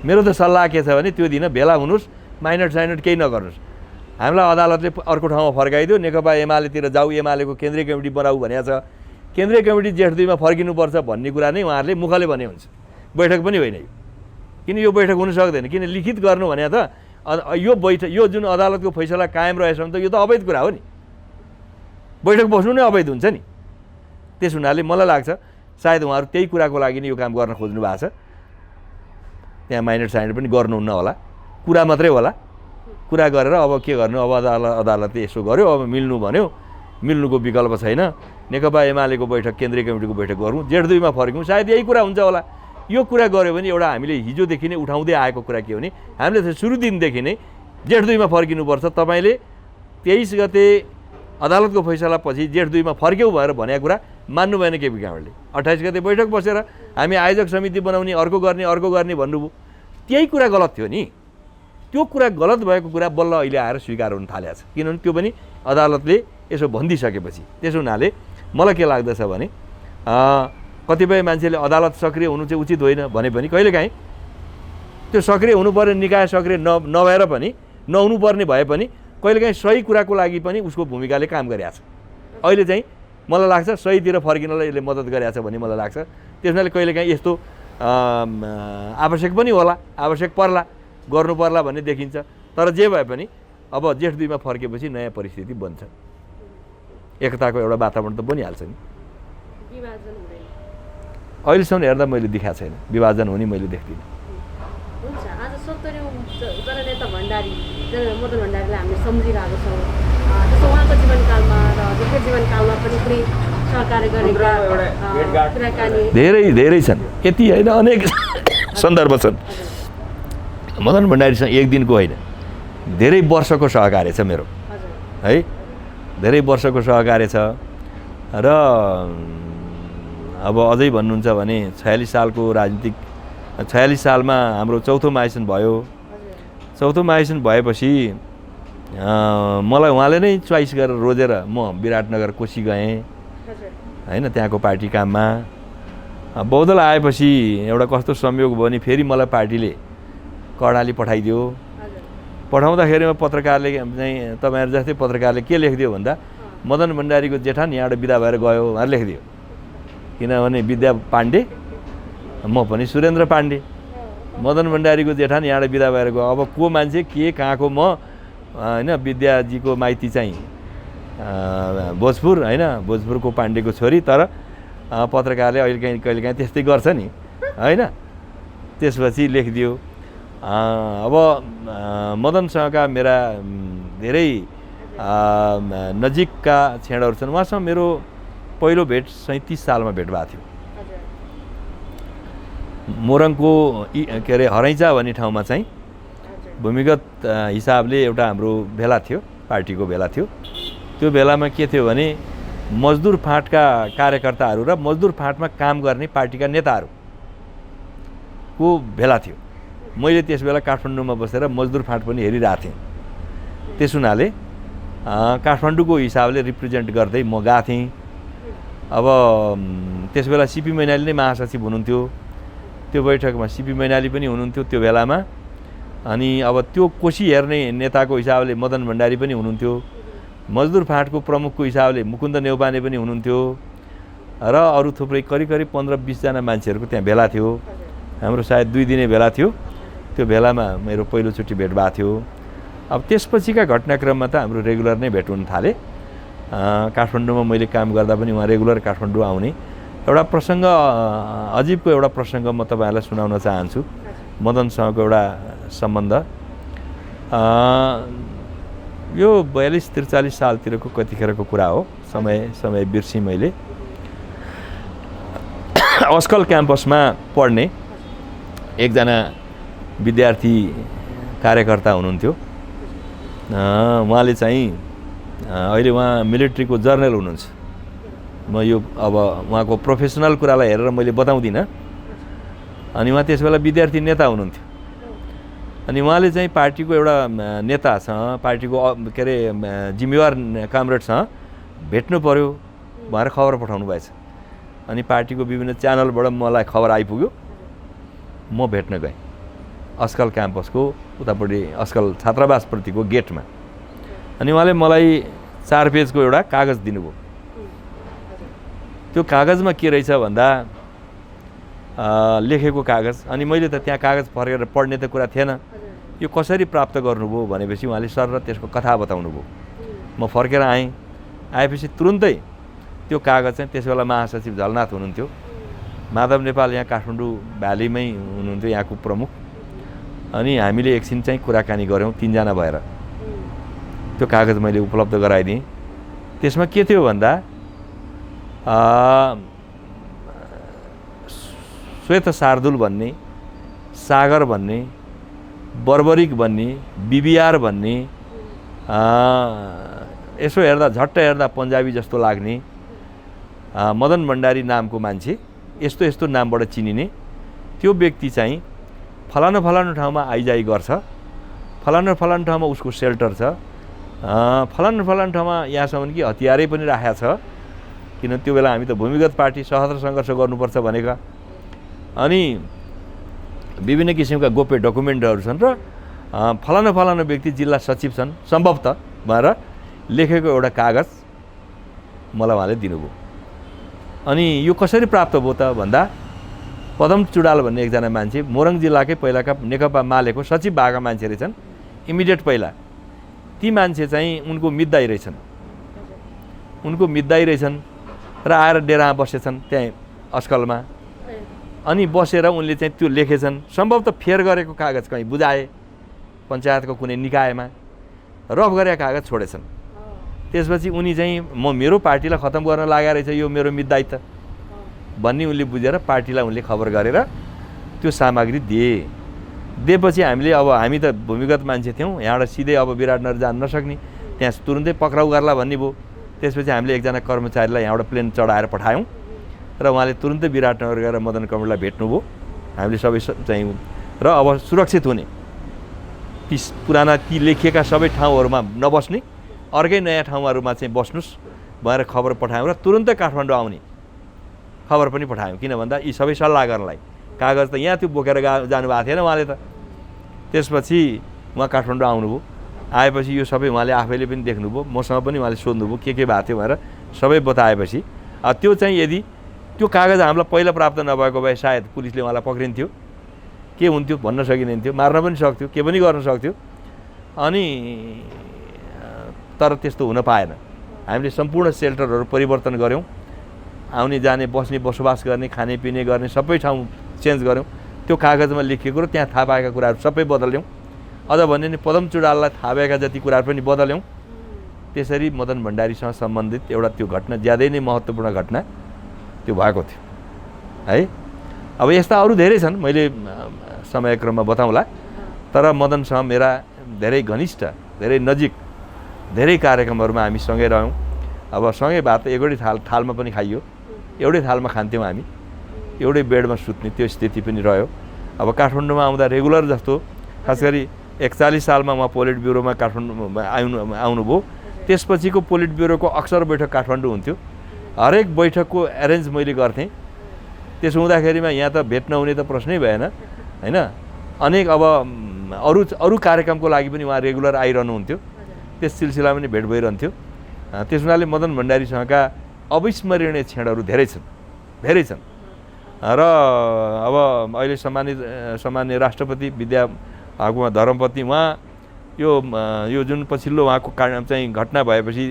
मेरो त सल्लाह के छ भने त्यो दिन भेला हुनुहोस्, माइनट केही नगर्नुहोस्। हामीलाई अदालतले अर्को ठाउँमा फर्काइदियो, नेकपा एमालेतिर जाऊ, एमालेको केन्द्रीय कमिटी बनाऊ भनेको छ। केन्द्रीय कमिटी जेठ-2मा फर्किनुपर्छ भन्ने कुरा नै उहाँहरूले मुखले भने हुन्छ, बैठक पनि होइन यो। किन यो बैठक हुन सक्दैन? किन लिखित गर्नु भने त यो जुन अदालतको फैसला कायम रहेछ भने त यो त अवैध कुरा हो नि, बैठक बस्नु नै अवैध हुन्छ नि। त्यस हुनाले मलाई लाग्छ सायद उहाँहरू त्यही कुराको लागि नै यो काम गर्न खोज्नु भएको छ। त्यहाँ माइनट पनि गर्नुहुन्न होला, कुरा मात्रै होला। कुरा गरेर अब के गर्नु, अब अदालतले यसो गर्यो, अब मिल्नु भन्यो, मिल्नुको विकल्प छैन, नेकपा एमालेको बैठक केन्द्रीय कमिटीको बैठक गरौँ, जेठ-2मा फर्क्यौँ, सायद यही कुरा हुन्छ होला। यो कुरा गऱ्यो भने एउटा हामीले हिजोदेखि नै उठाउँदै आएको कुरा के हो भने हामीले सुरु दिनदेखि नै जेठ-2मा फर्किनुपर्छ। तपाईँले 23 गते अदालतको फैसला पछि जेठ-2मा फर्क्यौँ भनेर भनेको कुरा मान्नु भएन केपी कामरेडले। 28 गते बैठक बसेर हामी आयोजक समिति बनाउने, अर्को गर्ने भन्नुभयो। त्यही कुरा गलत थियो नि। त्यो कुरा गलत भएको कुरा बल्ल अहिले आएर स्वीकार हुन थालेको छ, किनभने त्यो पनि अदालतले यसो भनिदिइसकेपछि। त्यसो हुनाले मलाई के लाग्दछ भने कतिपय मान्छेले अदालत सक्रिय हुनु चाहिँ उचित होइन भने पनि कहिलेकाहीँ त्यो सक्रिय हुनुपर्ने निकाय सक्रिय नभएर पनि नहुनुपर्ने भए पनि कहिलेकाहीँ सही कुराको लागि पनि उसको भूमिकाले काम गरिरहेछ। अहिले चाहिँ मलाई लाग्छ सहीतिर फर्किनलाई यसले मद्दत गरिरहेछ भन्ने मलाई लाग्छ। त्यस हुनाले कहिलेकाहीँ यस्तो आवश्यक पनि होला, आवश्यक पर्ला, गर्नु पर्ला भन्ने देखिन्छ। तर जे भए पनि अब जेठ-2मा फर्केपछि नयाँ परिस्थिति बन्छ, एकताको एउटा वातावरण त बनिहाल्छ नि। अहिलेसम्म हेर्दा मैले देखाएको छैन विभाजन हुने, मैले देख्दिनँ। हुन्छ, आज 70औं जननेता मदन भण्डारीलाई हामीले सम्झिरहेको छौँ। जस्तो उहाँको जीवनकालमा र दुःख जीवनकालमा पनि कुनै सहकार्य गरेका कुराकानी धेरै छन्, यति होइन, अनेक सन्दर्भ छन्। मदन भण्डारीसँग एक दिनको होइन, धेरै वर्षको सहकार्य छ मेरो है, धेरै वर्षको सहकार्य छ। र अब अझै भन्नुहुन्छ भने 46 सालमा हाम्रो चौथो महाधिवेशन भयो। चौथो महाधिवेशन भएपछि मलाई उहाँले नै चोइस गरेर रोजेर म विराटनगर कोशी गएँ होइन, त्यहाँको पार्टी काममा। बौद्धल आएपछि एउटा कस्तो संयोग भयो भने फेरि मलाई पार्टीले कर्णाली पठाइदियो। पठाउँदाखेरिमा पत्रकारले चाहिँ तपाईँहरू जस्तै पत्रकारले के लेखिदियो भन्दा मदन भण्डारीको जेठान यहाँबाट बिदा भएर गयो भनेर लेखिदियो। किनभने विद्या पाण्डे, म पनि सुरेन्द्र पाण्डे, मदन भण्डारीको जेठान यहाँबाट बिदा भएर गयो। अब को मान्छे के कहाँको म होइन, विद्याजीको माइती चाहिँ भोजपुर होइन, भोजपुरको पाण्डेको छोरी। तर पत्रकारले कहिलेकाहीँ त्यस्तै गर्छ नि होइन। त्यसपछि लेखिदियो। अब मदनसँगका मेरा धेरै नजिकका छेडहरू छन्। उहाँसँग मेरो पहिलो भेट 37 सालमा भेट भएको थियो। मोरङको के अरे हरैँचा भन्ने ठाउँमा चाहिँ भूमिगत हिसाबले एउटा हाम्रो भेला थियो, पार्टीको भेला थियो। त्यो भेलामा के थियो भने मजदुर फाँटका कार्यकर्ताहरू र मजदुर फाँटमा काम गर्ने पार्टीका नेताहरूको भेला थियो। मैले त्यस बेला काठमाडौँमा बसेर मजदुर फाँट पनि हेरिरहेको थिएँ। त्यस हुनाले काठमाडौँको हिसाबले रिप्रेजेन्ट गर्दै म गएको थिएँ। अब त्यसबेला सिपी मैनाली नै महासचिव हुनुहुन्थ्यो। त्यो बैठकमा सिपी मैनाली पनि हुनुहुन्थ्यो त्यो बेलामा। अनि अब त्यो कोशी हेर्ने नेताको हिसाबले मदन भण्डारी पनि हुनुहुन्थ्यो। मजदुर फाँटको प्रमुखको हिसाबले मुकुन्द नेउपाने पनि हुनुहुन्थ्यो र अरू थुप्रै करिब 15-20 जना मान्छेहरूको त्यहाँ भेला थियो। हाम्रो सायद 2 दिने भेला थियो। त्यो भेलामा मेरो पहिलोचोटि भेट भएको थियो। अब त्यसपछिका घटनाक्रममा त हाम्रो रेगुलर नै भेट हुन थाले। काठमाडौँमा मैले काम गर्दा पनि उहाँ रेगुलर काठमाडौँ आउने। एउटा प्रसङ्ग अजीबको एउटा प्रसङ्ग म तपाईँहरूलाई सुनाउन चाहन्छु। मदनसँगको एउटा सम्बन्ध यो 42-43 सालतिरको कतिखेरको कुरा हो। समय बिर्सेँ मैले। अस्कल क्याम्पसमा पढ्ने एकजना विद्यार्थी कार्यकर्ता हुनुहुन्थ्यो। उहाँले चाहिँ अहिले उहाँ मिलिट्रीको जर्नल हुनुहुन्छ। म यो अब उहाँको प्रोफेसनल कुरालाई हेरेर मैले बताउँदिनँ। अनि उहाँ त्यसबेला विद्यार्थी नेता हुनुहुन्थ्यो। अनि उहाँले चाहिँ पार्टीको एउटा नेतासँग, पार्टीको के अरे जिम्मेवार कामरेडसँग भेट्नु पर्यो भनेर खबर पठाउनु भएछ। अनि पार्टीको विभिन्न च्यानलबाट मलाई खबर आइपुग्यो। म भेट्न गएँ अस्कल क्याम्पसको उतापट्टि अस्कल छात्रावासप्रतिको गेटमा। अनि उहाँले मलाई 4 पेजको एउटा कागज दिनुभयो। त्यो कागजमा के रहेछ भन्दा लेखेको कागज। अनि मैले त त्यहाँ कागज फर्केर पढ्ने त कुरा थिएन। यो कसरी प्राप्त गर्नुभयो भनेपछि उहाँले सर र त्यसको कथा बताउनु भयो। म फर्केर आएपछि तुरुन्तै त्यो कागज चाहिँ त्यसबेला महासचिव झलनाथ हुनुहुन्थ्यो। माधव नेपाल यहाँ काठमाडौँ भ्यालीमै हुनुहुन्थ्यो, यहाँको प्रमुख। अनि हामीले एकछिन चाहिँ कुराकानी गऱ्यौँ 3 जना भएर। त्यो कागज मैले उपलब्ध गराइदिएँ। त्यसमा के थियो भन्दा श्वेत शार्दुल भन्ने, सागर भन्ने, बर्बरिक भन्ने, बिबिआर भन्ने, यसो हेर्दा झट्ट हेर्दा पन्जाबी जस्तो लाग्ने मदन भण्डारी नामको मान्छे, यस्तो नामबाट चिनिने त्यो व्यक्ति चाहिँ फलानु ठाउँमा आइजाइ गर्छ, फलानु ठाउँमा उसको सेल्टर छ, फलानु ठाउँमा यहाँसम्म कि हतियारै पनि राखेको छ। किन त्यो बेला हामी त भूमिगत पार्टी सशस्त्र सङ्घर्ष गर्नुपर्छ भनेका। अनि विभिन्न किसिमका गोप्य डकुमेन्टहरू छन् र फलानु व्यक्ति जिल्ला सचिव छन् सम्भवतः भनेर लेखेको एउटा कागज मलाई उहाँले दिनुभयो। अनि यो कसरी प्राप्त भयो त भन्दा पदम चुडाल भन्ने एकजना मान्छे मोरङ जिल्लाकै पहिलाका नेकपा मालेको सचिव भएका मान्छे रहेछन् इमिडिएट पहिला। ती मान्छे चाहिँ उनको मितदाई रहेछन् र आएर डेरामा बसेछन् त्यहाँ अस्कलमा। अनि बसेर उनले चाहिँ त्यो लेखेछन्। सम्भवतः फेर गरेको कागज कहीँ बुझाए पञ्चायतको कुनै निकायमा रफ गरेका कागज छोडेछन्। त्यसपछि उनी चाहिँ मेरो पार्टीलाई खतम गर्न लागेको रहेछ, यो मेरो मितदाई त भन्ने उनले बुझेर पार्टीलाई उनले खबर गरेर त्यो सामग्री दिएपछि हामी त भूमिगत मान्छे थियौँ। यहाँबाट सिधै अब विराटनगर जान नसक्ने, त्यहाँ तुरुन्तै पक्राउ गर्ला भन्ने भयो। त्यसपछि हामीले एकजना कर्मचारीलाई यहाँबाट प्लेन चढाएर पठायौँ र उहाँले तुरुन्तै विराटनगर गएर मदन कमललाई भेट्नुभयो। हामीले सबै चाहिँ र अब सुरक्षित हुने ती लेखिएका सबै ठाउँहरूमा नबस्ने, अर्कै नयाँ ठाउँहरूमा चाहिँ बस्नुहोस् भनेर खबर पठायौँ र तुरुन्तै काठमाडौँ आउने खबर पनि पठायौँ। किन भन्दा यी सबै सल्लाह गर्नलाई कागज त यहाँ त्यो बोकेर जानुभएको थिएन उहाँले त। त्यसपछि उहाँ काठमाडौँ आउनुभयो। आएपछि यो सबै उहाँले आफैले पनि देख्नुभयो, मसँग पनि उहाँले सोध्नुभयो के भएको थियो भनेर सबै बताएपछि त्यो चाहिँ यदि त्यो कागज हामीलाई पहिला प्राप्त नभएको भए सायद पुलिसले उहाँलाई पक्रिन्थ्यो, के हुन्थ्यो भन्न सकिन्थ्यो, मार्न पनि सक्थ्यो, के पनि गर्न सक्थ्यो। अनि तर त्यस्तो हुन पाएन। हामीले सम्पूर्ण सेल्टरहरू परिवर्तन गऱ्यौँ। आउने जाने बस्ने बसोबास गर्ने खाने पिने गर्ने सबै ठाउँ चेन्ज गऱ्यौँ। त्यो कागजमा लेखिएको र त्यहाँ थाहा पाएका कुराहरू सबै बदल्यौँ। अझ भन्ने नि पदम चुडाललाई थाहा भएका जति कुराहरू पनि बदल्यौँ। त्यसरी मदन भण्डारीसँग सम्बन्धित एउटा त्यो घटना ज्यादै नै महत्त्वपूर्ण घटना त्यो भएको थियो है। अब यस्ता अरू धेरै छन्, मैले समयक्रममा बताउँला। तर मदनसँग मेरा धेरै घनिष्ठ, धेरै नजिक, धेरै कार्यक्रमहरूमा हामी सँगै रह्यौँ। अब सँगै भात एउटै थालमा पनि खाइयो, एउटै थालमा खान्थ्यौँ हामी, एउटै बेडमा सुत्ने त्यो स्थिति पनि रह्यो। अब काठमाडौँमा आउँदा रेगुलर जस्तो, खास गरी 41 सालमा उहाँ पोलिट ब्युरोमा काठमाडौँमा आउनुभयो। त्यसपछिको पोलिट ब्युरोको अक्सर बैठक काठमाडौँ हुन्थ्यो। हरेक बैठकको एरेन्ज मैले गर्थेँ। त्यसो हुँदाखेरिमा यहाँ त भेट नहुने त प्रश्नै भएन होइन। अनेक अब अरू कार्यक्रमको लागि पनि उहाँ रेगुलर आइरहनुहुन्थ्यो, त्यस सिलसिलामा पनि भेट भइरहन्थ्यो। त्यस हुनाले मदन भण्डारीसँगका अविस्मरणीय क्षणहरू धेरै छन् र अब अहिले सम्मान्य राष्ट्रपति विद्या धर्मपति उहाँ यो जुन पछिल्लो उहाँको चाहिँ घटना भएपछि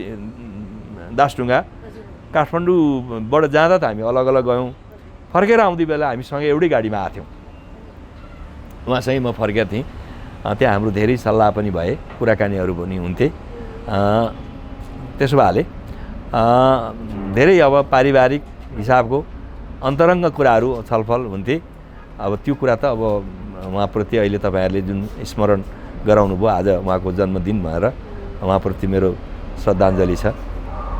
दासढुङ्गा काठमाडौँबाट जाँदा त हामी अलग अलग गयौँ, फर्केर आउँदै बेला हामीसँग एउटै गाडीमा आएको थियौँ। उहाँसँगै म फर्केको थिएँ, त्यहाँ हाम्रो धेरै सल्लाह पनि भए, कुराकानीहरू पनि हुन्थे। त्यसो भए धेरै अब पारिवारिक हिसाबको अन्तरङ्ग कुराहरू छलफल हुन्थे। अब त्यो कुरा त अब उहाँप्रति अहिले तपाईँहरूले जुन स्मरण गराउनु भयो, आज उहाँको जन्मदिन भएर उहाँप्रति मेरो श्रद्धाञ्जली छ।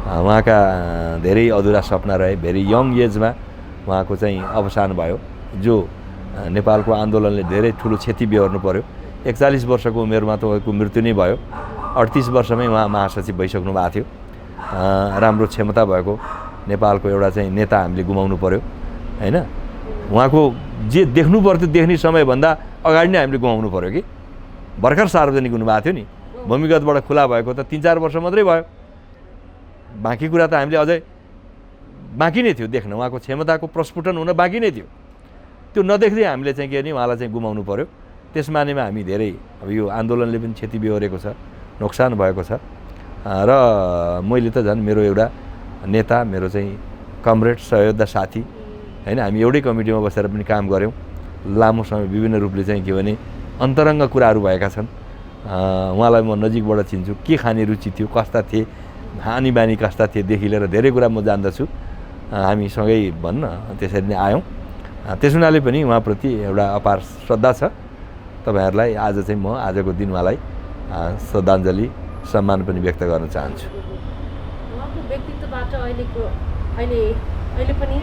उहाँका धेरै अधुरा सपना रहे, भेरी यङ एजमा उहाँको चाहिँ अवसान भयो, जो नेपालको आन्दोलनले धेरै ठुलो क्षति बेहोर्नु पर्यो। 41 वर्षको उमेरमा त उहाँको मृत्यु नै भयो। 38 वर्षमै उहाँ महासचिव भइसक्नु भएको थियो। राम्रो क्षमता भएको नेपालको एउटा चाहिँ नेता हामीले गुमाउनु पर्यो होइन। उहाँको जे देख्नु पर्थ्यो देख्ने समयभन्दा अगाडि नै हामीले गुमाउनु पर्यो कि। भर्खर सार्वजनिक हुनुभएको थियो नि, भूमिगतबाट खुला भएको त 3-4 वर्ष मात्रै भयो। बाँकी कुरा त हामीले अझै बाँकी नै थियो देख्न, उहाँको क्षमताको प्रस्फुटन हुन बाँकी नै थियो। त्यो नदेख्दै हामीले चाहिँ के भने उहाँलाई चाहिँ गुमाउनु पर्यो। त्यस मानेमा हामी धेरै अब यो आन्दोलनले पनि क्षति बेहोरेको छ, नोक्सान भएको छ र मैले त झन् मेरो एउटा नेता, मेरो चाहिँ कमरेड, सहयोद्धा साथी होइन, हामी एउटै कमिटीमा बसेर पनि काम गऱ्यौँ लामो समय। विभिन्न रूपले चाहिँ के भने अन्तरङ्ग कुराहरू भएका छन्। उहाँलाई म नजिकबाट चिन्छु, के खाने रुचि थियो, कस्ता थिए, हानी बानी कस्ता थिएदेखि लिएर धेरै कुरा म जान्दछु। हामी सँगै भन्न त्यसरी नै आयौँ। त्यस हुनाले पनि उहाँप्रति एउटा अपार श्रद्धा छ। तपाईँहरूलाई आज चाहिँ म आजको दिन उहाँलाई श्रद्धाञ्जली सम्मान पनि व्यक्त गर्न चाहन्छु। उहाँको व्यक्तित्वबाट अहिले पनि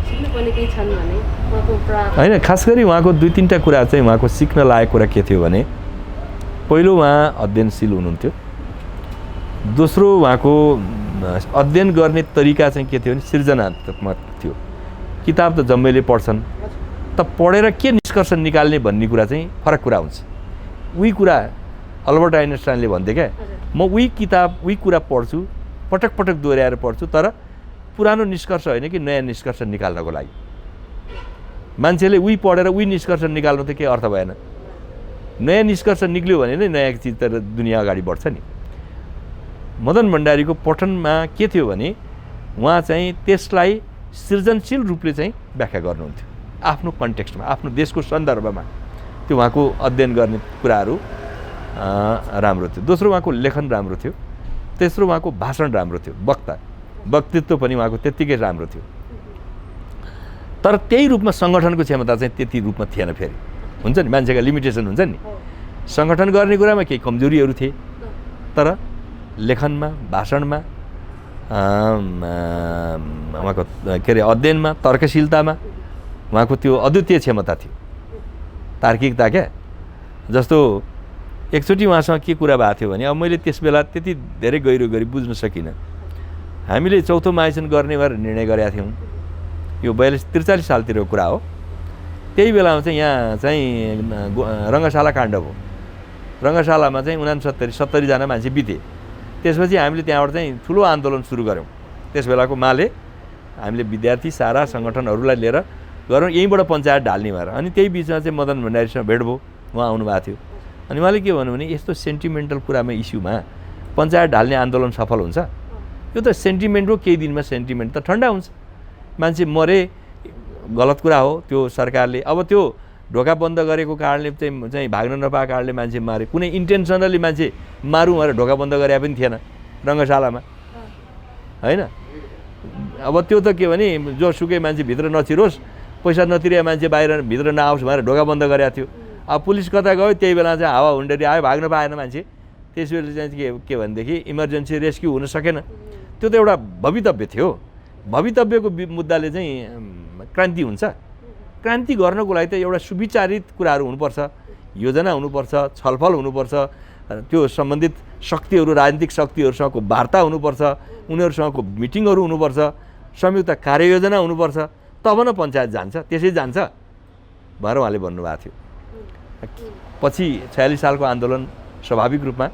सिक्नुपर्ने केही छन् भने उहाँको होइन, खास गरी उहाँको 2-3टा कुरा चाहिँ उहाँको सिक्न लायक कुरा के थियो भने, पहिलो उहाँ अध्ययनशील हुनुहुन्थ्यो। दोस्रो उहाँको अध्ययन गर्ने तरिका चाहिँ के थियो भने सृजनात्मक थियो। किताब त जम्मैले पढ्छन्, त पढेर के निष्कर्ष निकाल्ने भन्ने कुरा चाहिँ फरक कुरा हुन्छ। उही कुरा अल्बर्ट आइन्स्टाइनले भन्थे क्या, म उही किताब उही कुरा पढ्छु, पटक पटक दोहोऱ्याएर पढ्छु, तर पुरानो निष्कर्ष होइन कि नयाँ निष्कर्ष निकाल्नको लागि। मान्छेले उही पढेर उही निष्कर्ष निकाल्नु त केही अर्थ भएन। नयाँ निष्कर्ष निक्ल्यो भने नै नयाँ चिज त दुनियाँ अगाडि बढ्छ नि। मदन भण्डारीको पठनमा के थियो भने उहाँ चाहिँ त्यसलाई सृजनशील रूपले चाहिँ व्याख्या गर्नुहुन्थ्यो, आफ्नो कन्टेक्स्टमा, आफ्नो देशको सन्दर्भमा। त्यो उहाँको अध्ययन गर्ने कुराहरू राम्रो थियो। दोस्रो उहाँको लेखन राम्रो थियो। तेस्रो उहाँको भाषण राम्रो थियो, वक्तित्व पनि उहाँको त्यत्तिकै राम्रो थियो। तर त्यही रूपमा सङ्गठनको क्षमता चाहिँ त्यति रूपमा थिएन। फेरि हुन्छ नि, मान्छेका लिमिटेसन हुन्छ नि। सङ्गठन गर्ने कुरामा केही कमजोरीहरू थिए, तर लेखनमा, भाषणमा, उहाँको के अरे अध्ययनमा, तर्कशीलतामा उहाँको त्यो अद्वितीय क्षमता थियो। तार्किकता क्या, जस्तो एकचोटि उहाँसँग के कुरा भएको थियो भने, अब मैले त्यस बेला त्यति धेरै गहिरो गरी बुझ्न सकिनँ। हामीले चौथो महाधिवेशन गर्ने भएर निर्णय गरेका थियौँ। यो 42-43 सालतिरको कुरा हो। त्यही बेलामा चाहिँ यहाँ चाहिँ रङ्गशाला काण्ड भयो। रङ्गशालामा चाहिँ 69-70 जना मान्छे बिते। त्यसपछि हामीले त्यहाँबाट चाहिँ ठुलो आन्दोलन सुरु गऱ्यौँ। त्यस बेलाको माले हामीले विद्यार्थी सारा सङ्गठनहरूलाई लिएर गरौँ, यहीँबाट पञ्चायत ढाल्ने भएर। अनि त्यही बिचमा चाहिँ मदन भण्डारीसँग भेट भयो, उहाँ आउनुभएको थियो। अनि उहाँले के भन्नु भने, यस्तो सेन्टिमेन्टल कुरामा, इस्युमा पञ्चायत ढाल्ने आन्दोलन सफल हुन्छ? यो त सेन्टिमेन्ट हो, केही दिनमा सेन्टिमेन्ट त ठन्डा हुन्छ। मान्छे मरे गलत कुरा हो, त्यो सरकारले अब त्यो ढोका बन्द गरेको कारणले चाहिँ भाग्न नपाएको कारणले मान्छे मारे। कुनै इन्टेन्सनली मान्छे मारौँ भनेर ढोका बन्द गरे पनि थिएन रङ्गशालामा होइन। अब त्यो त के भने जोसुकै मान्छे भित्र नछिरोस्, पैसा नतिरेको मान्छे बाहिर भित्र नआओस् भनेर ढोका बन्द गरेको थियो। अब पुलिस कता गयो, त्यही बेला चाहिँ हावा हुन्डरी आयो, भाग्न पाएन मान्छे। त्यसबेला चाहिँ के भनेदेखि इमर्जेन्सी रेस्क्यु हुन सकेन। त्यो त एउटा भवितव्य थियो। भवितव्यको मुद्दाले चाहिँ क्रान्ति हुन्छ। क्रान्ति गर्नको लागि त एउटा सुविचारित कुराहरू हुनुपर्छ, योजना हुनुपर्छ, छलफल हुनुपर्छ, त्यो सम्बन्धित शक्तिहरू, राजनीतिक शक्तिहरूसँगको वार्ता हुनुपर्छ, उनीहरूसँगको मिटिङहरू हुनुपर्छ, संयुक्त कार्ययोजना हुनुपर्छ, तब न पञ्चायत जान्छ, त्यसै जान्छ भनेर उहाँले भन्नुभएको थियो। पछि 46 सालको आन्दोलन स्वाभाविक रूपमा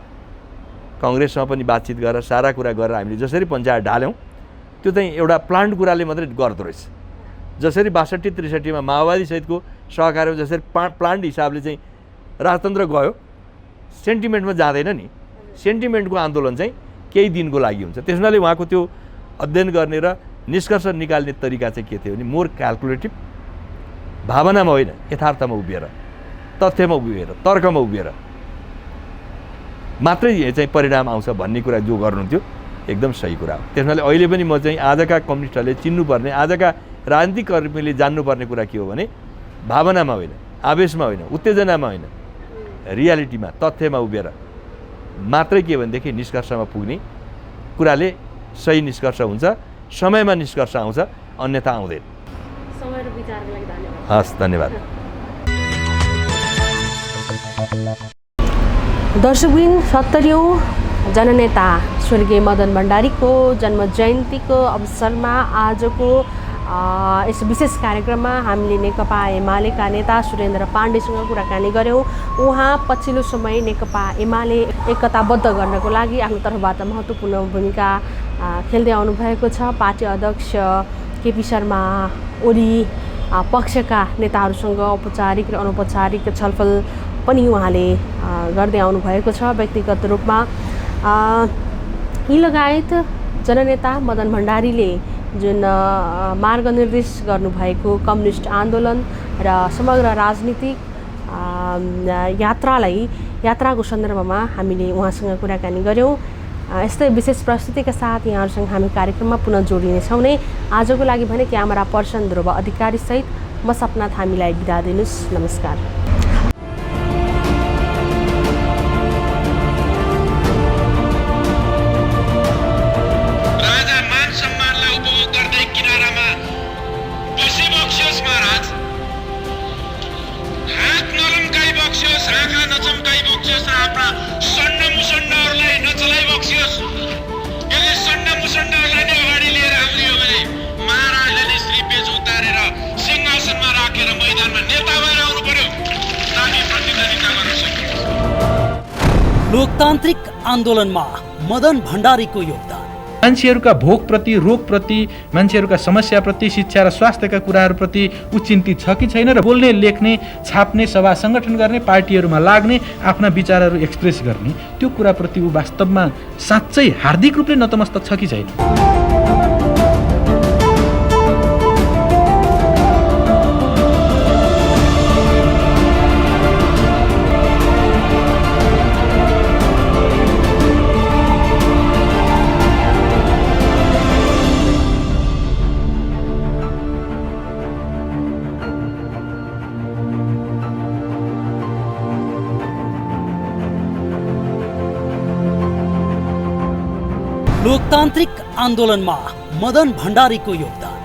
कङ्ग्रेससँग पनि बातचित गरेर सारा कुरा गरेर हामीले जसरी पञ्चायत ढाल्यौँ त्यो चाहिँ एउटा प्लान्ट कुराले मात्रै गर्दो रहेछ। जसरी 62-63 मा माओवादी सहितको सहकार्यमा जसरी प्लान्ट हिसाबले चाहिँ राजतन्त्र गयो, सेन्टिमेन्टमा जाँदैन नि। सेन्टिमेन्टको आन्दोलन चाहिँ केही दिनको लागि हुन्छ। त्यस हुनाले उहाँको त्यो अध्ययन गर्ने र निष्कर्ष निकाल्ने तरिका चाहिँ के थियो भने मोर क्यालकुलेटिभ, भावनामा होइन यथार्थमा उभिएर, तथ्यमा उभिएर, तर्कमा उभिएर मात्रै चाहिँ परिणाम आउँछ भन्ने कुरा जो गर्नुहुन्थ्यो एकदम सही कुरा हो। त्यस हुनाले अहिले पनि म चाहिँ आजका कम्युनिस्टहरूले चिन्नुपर्ने, आजका राजनीतिक कर्मीले जान्नुपर्ने कुरा के हो भने भावनामा होइन, आवेशमा होइन, उत्तेजनामा होइन, रियालिटीमा, तथ्यमा उभिएर मात्रै के भनेदेखि निष्कर्षमा पुग्ने कुराले सही निष्कर्ष हुन्छ, समयमा निष्कर्ष आउँछ, अन्यथा आउँदैन। समय र विचारको लागि धन्यवाद। हस्, धन्यवाद। दर्शकबिन 70औं जननेता स्वर्गीय मदन भण्डारीको जन्म जयन्तीको अवसरमा आजको यस विशेष कार्यक्रममा हामीले नेकपा एमालेका नेता सुरेन्द्र पाण्डेसँग कुराकानी गऱ्यौँ। उहाँ पछिल्लो समय नेकपा एमाले एकताबद्ध गर्नको लागि आफ्नो तर्फबाट महत्त्वपूर्ण भूमिका खेल्दै आउनुभएको छ। पार्टी अध्यक्ष केपी शर्मा ओली पक्षका नेताहरूसँग औपचारिक र अनौपचारिक छलफल पनि उहाँले गर्दै आउनुभएको छ। व्यक्तिगत रूपमा यी लगायत जननेता मदन भण्डारीले जुन मार्गनिर्देश गर्नुभएको कम्युनिस्ट आन्दोलन र समग्र राजनीतिक यात्राको सन्दर्भमा हामीले उहाँसँग कुराकानी गऱ्यौँ। यस्तै विशेष प्रस्तुतिका साथ यहाँहरूसँग हामी कार्यक्रममा पुनः जोडिनेछौँ नै। आजको लागि भने क्यामेरा पर्सन ध्रुव अधिकारी सहित म सपना थामीलाई बिदा दिनुहोस्। नमस्कार। लोकतान्त्रिक आन्दोलनमा मदन भण्डारीको योगदान। मान्छेहरूका भोकप्रति, रोगप्रति, मान्छेहरूका समस्याप्रति, शिक्षा र स्वास्थ्यका कुराहरूप्रति ऊ चिन्तित छ कि छैन र बोल्ने, लेख्ने, छाप्ने, सभा सङ्गठन गर्ने, पार्टीहरूमा लाग्ने, आफ्ना विचारहरू एक्सप्रेस गर्ने त्यो कुराप्रति ऊ वास्तवमा साँच्चै हार्दिक रूपले नतमस्तक छ कि छैन। लोकतान्त्रिक आन्दोलनमा मदन भण्डारीको योगदान।